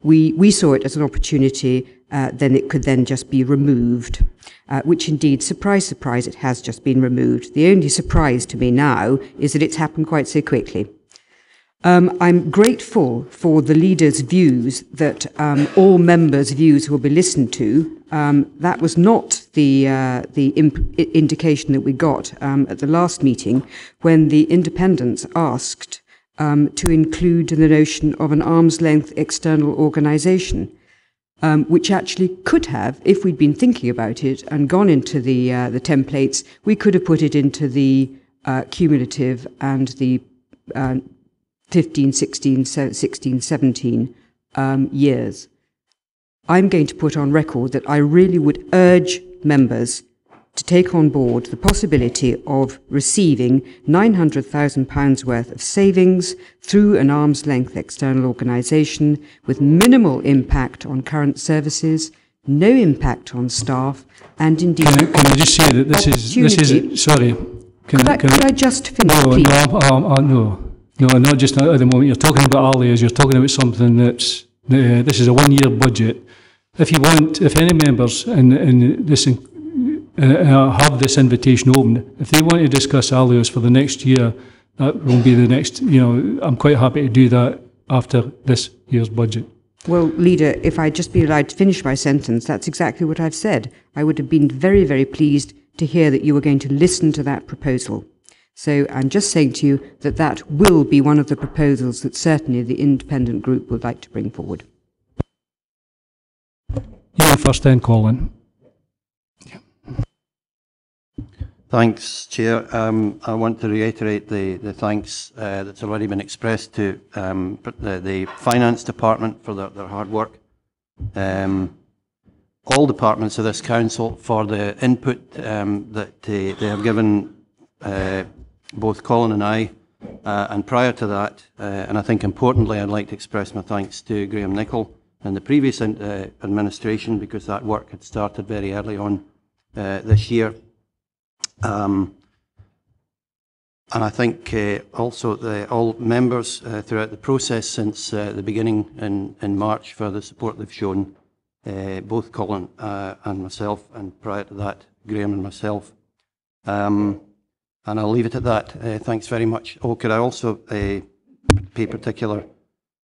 we saw it as an opportunity, then it could then just be removed, which indeed, surprise, surprise, it has just been removed. The only surprise to me now is that it's happened quite so quickly. I'm grateful for the leader's views that all members' views will be listened to. That was not the indication that we got at the last meeting when the independents asked to include the notion of an arm's length external organisation, which actually could have, if we'd been thinking about it and gone into the templates, we could have put it into the cumulative and the 15, 16, 16, 17 years. I'm going to put on record that I really would urge members to take on board the possibility of receiving £900,000 worth of savings through an arm's length external organisation with minimal impact on current services, no impact on staff, and indeed... Can I just say that this is sorry. Could I just finish, please? No, not just at the moment. You're talking about alias, you're talking about something that's, this is a one-year budget. If any members in this have this invitation open, if they want to discuss alias for the next year, that will be the next, I'm quite happy to do that after this year's budget. Well, Leader, if I'd just be allowed to finish my sentence, that's exactly what I've said. I would have been very, very pleased to hear that you were going to listen to that proposal. So I'm just saying to you that that will be one of the proposals that certainly the independent group would like to bring forward. You first then, Colin. Thanks, Chair. I want to reiterate the thanks that's already been expressed to the Finance Department for their hard work, all departments of this Council for the input that they have given both Colin and I, and prior to that, and I think importantly I'd like to express my thanks to Graham Nicholl and the previous administration, because that work had started very early on this year. And I think also all members throughout the process since the beginning in March for the support they've shown, both Colin and myself, and prior to that, Graham and myself. And I'll leave it at that. Thanks very much. Oh, could I also pay particular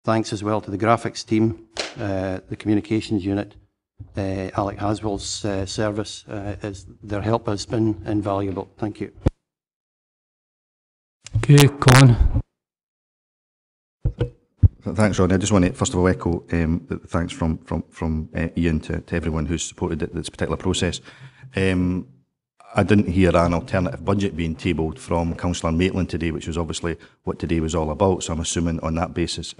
thanks as well to the graphics team, the communications unit, Alec Haswell's service, as their help has been invaluable. Thank you. Okay, Colin. Thanks, Ronnie. I just want to first of all echo the thanks from Ian to everyone who's supported this particular process. I didn't hear an alternative budget being tabled from Councillor Maitland today, which was obviously what today was all about. So I'm assuming on that basis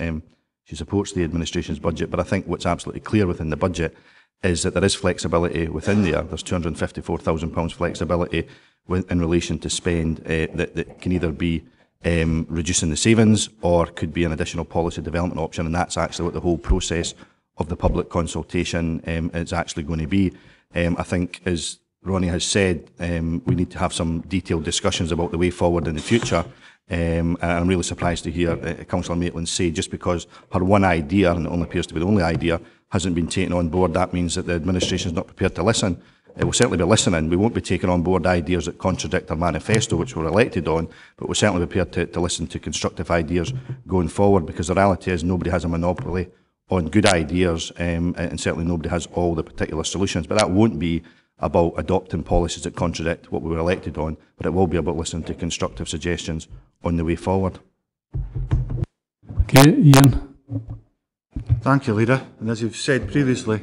she supports the administration's budget. But I think what's absolutely clear within the budget is that there is flexibility within there. There's £254,000 flexibility in relation to spend that can either be reducing the savings or could be an additional policy development option, and that's actually what the whole process of the public consultation is actually going to be. I think, as Ronnie has said, we need to have some detailed discussions about the way forward in the future. And I'm really surprised to hear Councillor Maitland say just because her one idea, and it only appears to be the only idea, hasn't been taken on board, that means that the administration is not prepared to listen. We'll certainly be listening. We won't be taking on board ideas that contradict our manifesto, which we're elected on, but we're certainly prepared to listen to constructive ideas going forward, because the reality is nobody has a monopoly on good ideas, and certainly nobody has all the particular solutions. But that won't be about adopting policies that contradict what we were elected on, but it will be about listening to constructive suggestions on the way forward. Okay, Ian. Thank you, Leader. And as you've said previously,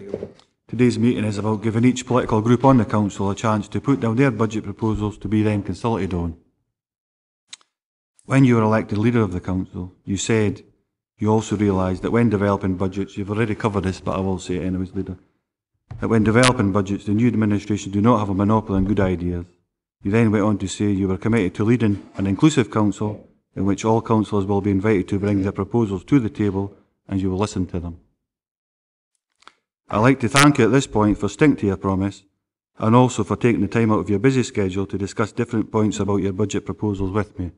today's meeting is about giving each political group on the Council a chance to put down their budget proposals to be then consulted on. When you were elected Leader of the Council, you said you also realised that when developing budgets, you've already covered this, but I will say it anyways, Leader, that when developing budgets, the new administration do not have a monopoly on good ideas. You then went on to say you were committed to leading an inclusive council in which all councillors will be invited to bring their proposals to the table and you will listen to them. I'd like to thank you at this point for sticking to your promise and also for taking the time out of your busy schedule to discuss different points about your budget proposals with me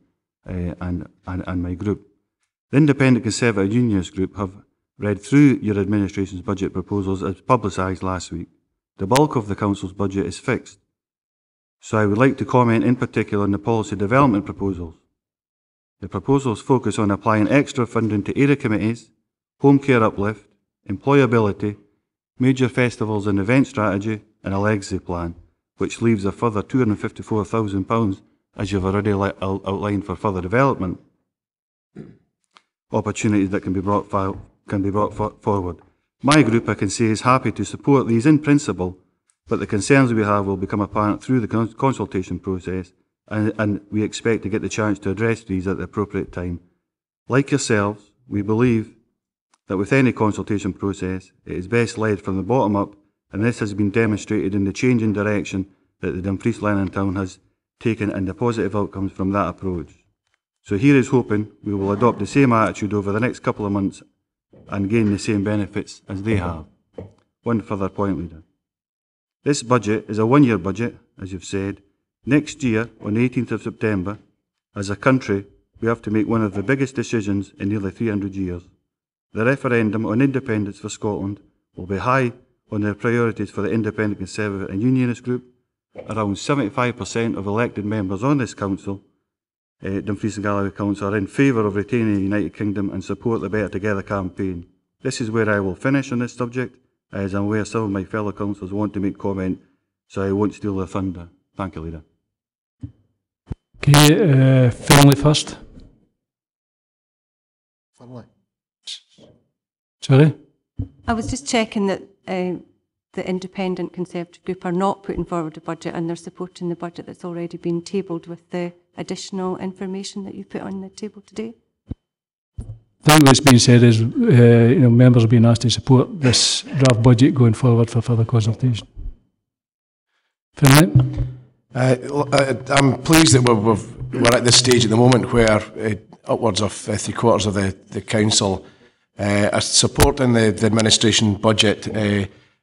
and my group. The Independent Conservative Unionist Group have read through your administration's budget proposals as publicised last week. The bulk of the Council's budget is fixed, so I would like to comment in particular on the policy development proposals. The proposals focus on applying extra funding to area committees, home care uplift, employability, major festivals and event strategy, and a legacy plan, which leaves a further £254,000, as you've already outlined, for further development opportunities that can be brought forward. My group, I can say, is happy to support these in principle, but the concerns we have will become apparent through the consultation process, and we expect to get the chance to address these at the appropriate time. Like yourselves, we believe that with any consultation process, it is best led from the bottom up, and this has been demonstrated in the change in direction that the Dumfries Learning Town has taken and the positive outcomes from that approach. So here is hoping we will adopt the same attitude over the next couple of months and gain the same benefits as they have. One further point, Leader. This budget is a one-year budget, as you've said. Next year, on the 18th of September, as a country, we have to make one of the biggest decisions in nearly 300 years. The referendum on independence for Scotland will be high on their priorities for the Independent Conservative and Unionist group. Around 75% of elected members on this council, Dumfries and Galloway Council, are in favour of retaining the United Kingdom and support the Better Together campaign. This is where I will finish on this subject, as I'm aware some of my fellow councillors want to make comment, so I won't steal their thunder. Thank you, Leader. Okay, Finlay first. Finlay. Sorry? I was just checking that the Independent Conservative group are not putting forward a budget and they're supporting the budget that's already been tabled with the additional information that you put on the table today. I think what's been said is members are being asked to support this draft budget going forward for further consultation. Finlay? I'm pleased that we're at this stage at the moment where upwards of 3/4 of the council are supporting the administration budget,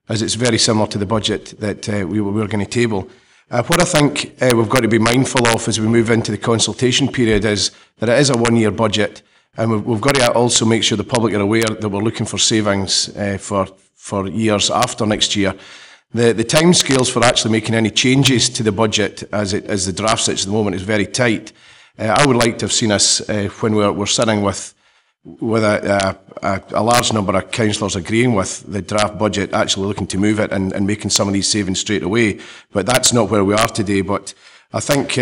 as it's very similar to the budget that we were going to table. What I think we've got to be mindful of as we move into the consultation period is that it is a one-year budget, and we've got to also make sure the public are aware that we're looking for savings for years after next year. The timescales for actually making any changes to the budget as the draft sits at the moment is very tight. I would like to have seen us when we're sitting with a large number of councillors agreeing with the draft budget, actually looking to move it and making some of these savings straight away. But that's not where we are today. But I think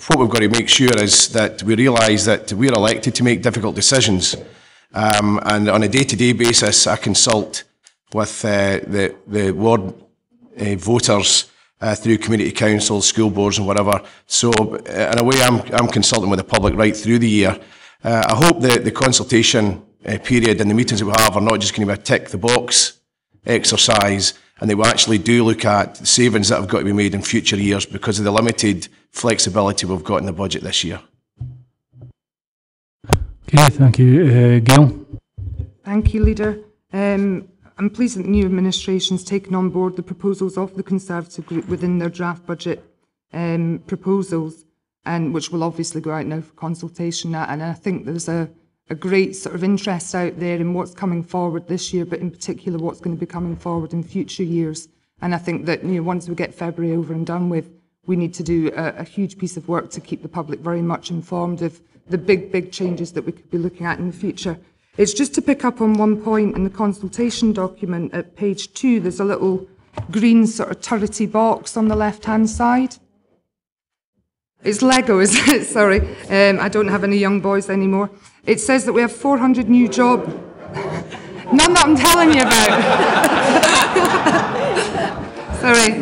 what we've got to make sure is that we realise that we're elected to make difficult decisions. And on a day-to-day basis, I consult with the ward voters through community councils, school boards and whatever. So in a way, I'm consulting with the public right through the year. I hope that the consultation period and the meetings that we have are not just going to be a tick-the-box exercise, and they will actually do look at the savings that have got to be made in future years because of the limited flexibility we've got in the budget this year. Okay, thank you. Gail? Thank you, Leader. I'm pleased that the new administration's taken on board the proposals of the Conservative group within their draft budget proposals, and which will obviously go out now for consultation. And I think there's a great sort of interest out there in what's coming forward this year, but in particular what's going to be coming forward in future years. And I think that once we get February over and done with, we need to do a huge piece of work to keep the public very much informed of the big changes that we could be looking at in the future. It's just to pick up on one point in the consultation document at page 2, there's a little green sort of turrety box on the left-hand side. It's Lego, is it? Sorry. I don't have any young boys anymore. It says that we have 400 new jobs. None that I'm telling you about. Sorry.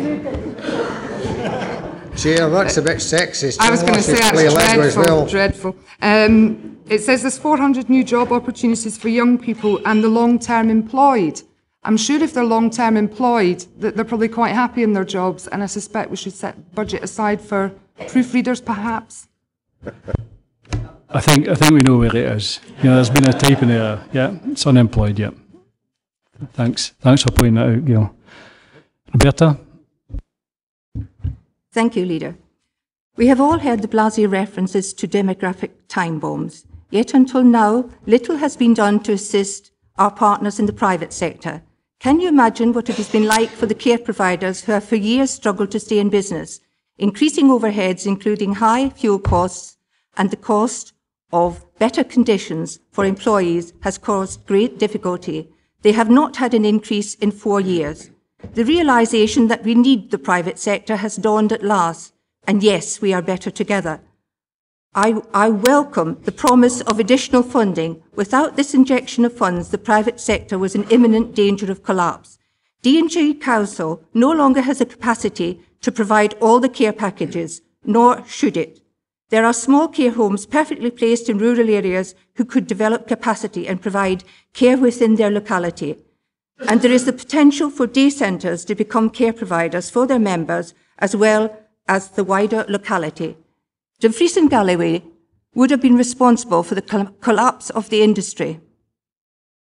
Chair, that's a bit sexist. I was going to say that's dreadful. It says there's 400 new job opportunities for young people and the long-term employed. I'm sure if they're long-term employed, that they're probably quite happy in their jobs, and I suspect we should set budget aside for proofreaders, perhaps. I think we know where it is. There's been a typing error. Yeah, it's unemployed. Yeah. Thanks for pointing that out, Gail. Roberta. Thank you, Leader. We have all heard the blasé references to demographic time bombs. Yet until now, little has been done to assist our partners in the private sector. Can you imagine what it has been like for the care providers who have for years struggled to stay in business? Increasing overheads, including high fuel costs, and the cost of better conditions for employees has caused great difficulty. They have not had an increase in 4 years. The realisation that we need the private sector has dawned at last, and yes, we are better together. I welcome the promise of additional funding. Without this injection of funds, the private sector was in imminent danger of collapse. D&G Council no longer has the capacity to provide all the care packages, nor should it. There are small care homes perfectly placed in rural areas who could develop capacity and provide care within their locality. And there is the potential for day centres to become care providers for their members as well as the wider locality. Dumfries and Galloway would have been responsible for the collapse of the industry.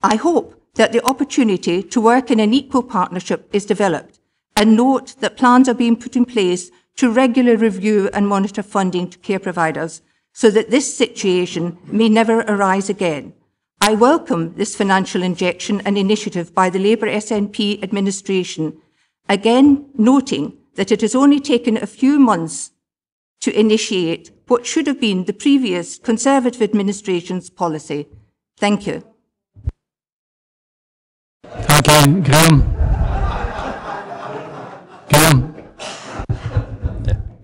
I hope that the opportunity to work in an equal partnership is developed, and note that plans are being put in place to regularly review and monitor funding to care providers so that this situation may never arise again. I welcome this financial injection and initiative by the Labour SNP administration, again noting that it has only taken a few months to initiate what should have been the previous Conservative administration's policy. Thank you. Thank you, Graham. Graham.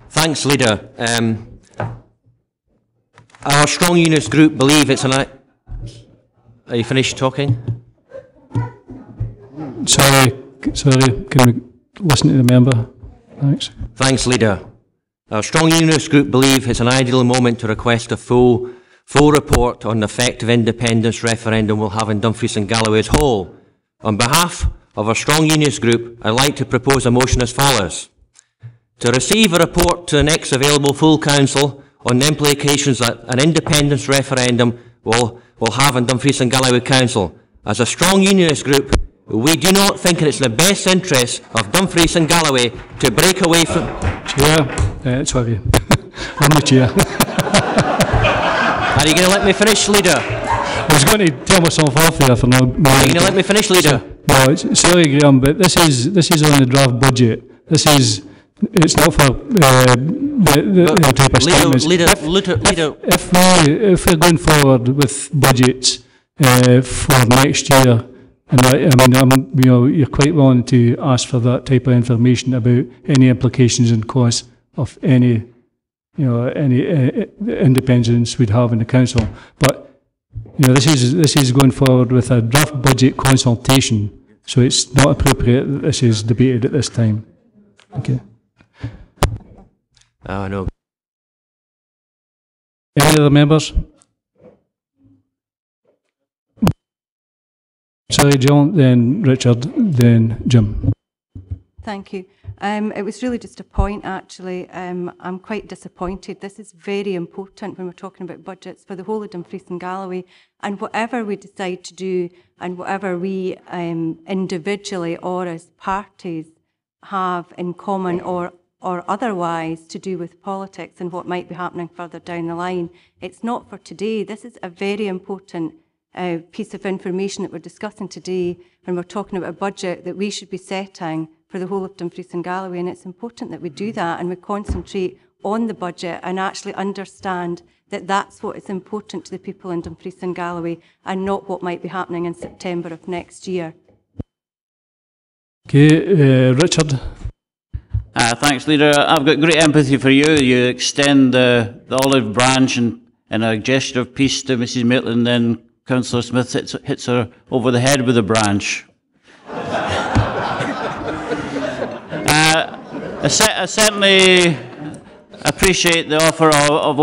Thanks, Leader. Our strong unionist group believe it's an... Are you finished talking? Sorry, can we listen to the member? Thanks. Thanks, Leader. Our strong unionist group believe it's an ideal moment to request a full report on the effect of independence referendum will have in Dumfries and Galloway as whole. On behalf of our strong unionist group, I'd like to propose a motion as follows. To receive a report to the next available full council on the implications that an independence referendum will have in Dumfries and Galloway Council. As a strong unionist group, we do not think it's in the best interest of Dumfries and Galloway to break away from... Chair, sorry, I'm the chair. Are you going to let me finish, Leader? I was going to tell myself off there for now. Are you going to let me finish, Leader? No, sorry, Graham, but this is on the draft budget. It's not for the type of statements. If we're going forward with budgets for next year, and you're quite willing to ask for that type of information about any implications and costs of any independence we'd have in the council. But this is going forward with a draft budget consultation, so it's not appropriate that this is debated at this time. Okay. Oh, no. Any other members? Sorry, John, then Richard, then Jim. Thank you. It was really just a point, actually. I'm quite disappointed. This is very important when we're talking about budgets for the whole of Dumfries and Galloway. And whatever we decide to do and whatever we individually or as parties have in common or otherwise to do with politics and what might be happening further down the line, it's not for today. This is a very important piece of information that we're discussing today, and we're talking about a budget that we should be setting for the whole of Dumfries and Galloway, and it's important that we do that and we concentrate on the budget and actually understand that that's what is important to the people in Dumfries and Galloway and not what might be happening in September of next year. Okay, Richard. Thanks, Leader. I've got great empathy for you. You extend the olive branch in a gesture of peace to Mrs. Maitland, then Councillor Smith hits her over the head with a branch. I certainly appreciate the offer of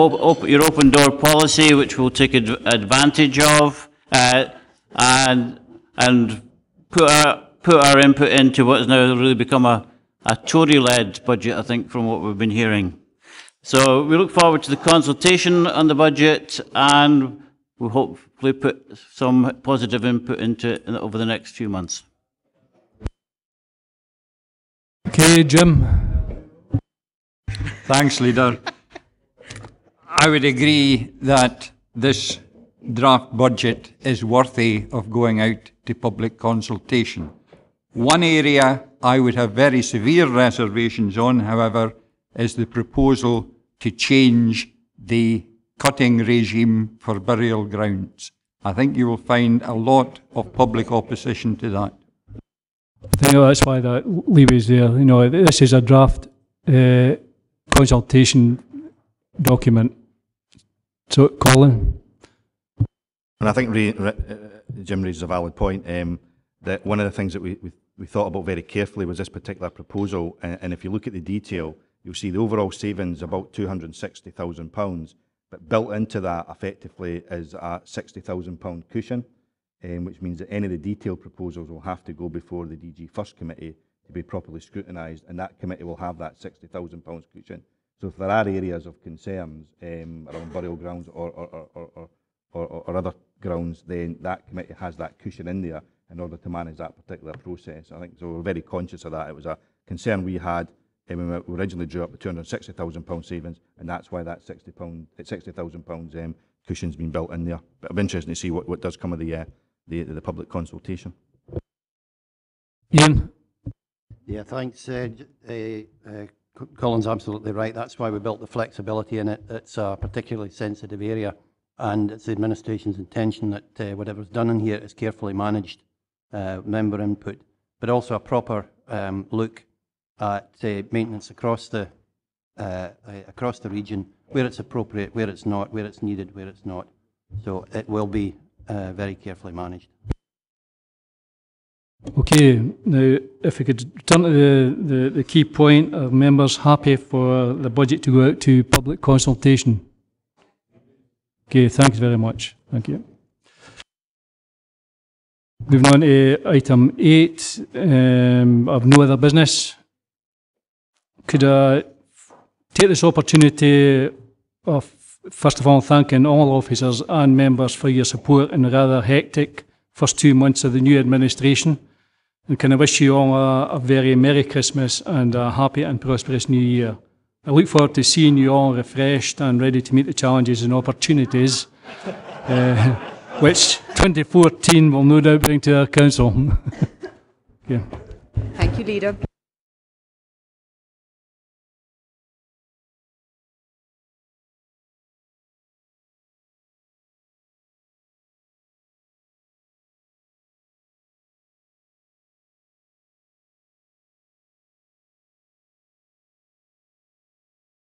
your open door policy, which we'll take advantage of, and put our input into what has now really become a Tory-led budget, I think, from what we've been hearing. So we look forward to the consultation on the budget, and we'll hopefully put some positive input into it over the next few months. Okay, Jim. Thanks, Leader. I would agree that this draft budget is worthy of going out to public consultation. One area I would have very severe reservations on, however, is the proposal to change the cutting regime for burial grounds. I think you will find a lot of public opposition to that. I think that's why that leeway is there. This is a draft consultation document. So, Colin? And I think Jim raises a valid point, that one of the things that we thought about very carefully was this particular proposal, and if you look at the detail, you'll see the overall savings about £260,000, but built into that effectively is a £60,000 cushion, which means that any of the detailed proposals will have to go before the DG First Committee to be properly scrutinised, and that committee will have that £60,000 cushion. So if there are areas of concerns around burial grounds or other grounds, then that committee has that cushion in there in order to manage that particular process. I think so. We're very conscious of that. It was a concern we had when we originally drew up the £260,000 savings, and that's why that £60,000 cushion's been built in there. But I'm interested to see what does come of the public consultation. Ian? Yeah, thanks. Colin's absolutely right. That's why we built the flexibility in it. It's a particularly sensitive area, and it's the administration's intention that whatever's done in here is carefully managed, member input, but also a proper look at maintenance across the region, where it's appropriate, where it's not, where it's needed, where it's not. So it will be very carefully managed. Okay, now if we could turn to the key point, are members happy for the budget to go out to public consultation? Okay, thanks very much. Thank you. Moving on to item 8, of no other business. Could I take this opportunity of, first of all, thanking all officers and members for your support in the rather hectic first 2 months of the new administration. And can I wish you all a very Merry Christmas and a happy and prosperous New Year. I look forward to seeing you all refreshed and ready to meet the challenges and opportunities which 2014 will no doubt bring to our council. Yeah. Thank you, Leader.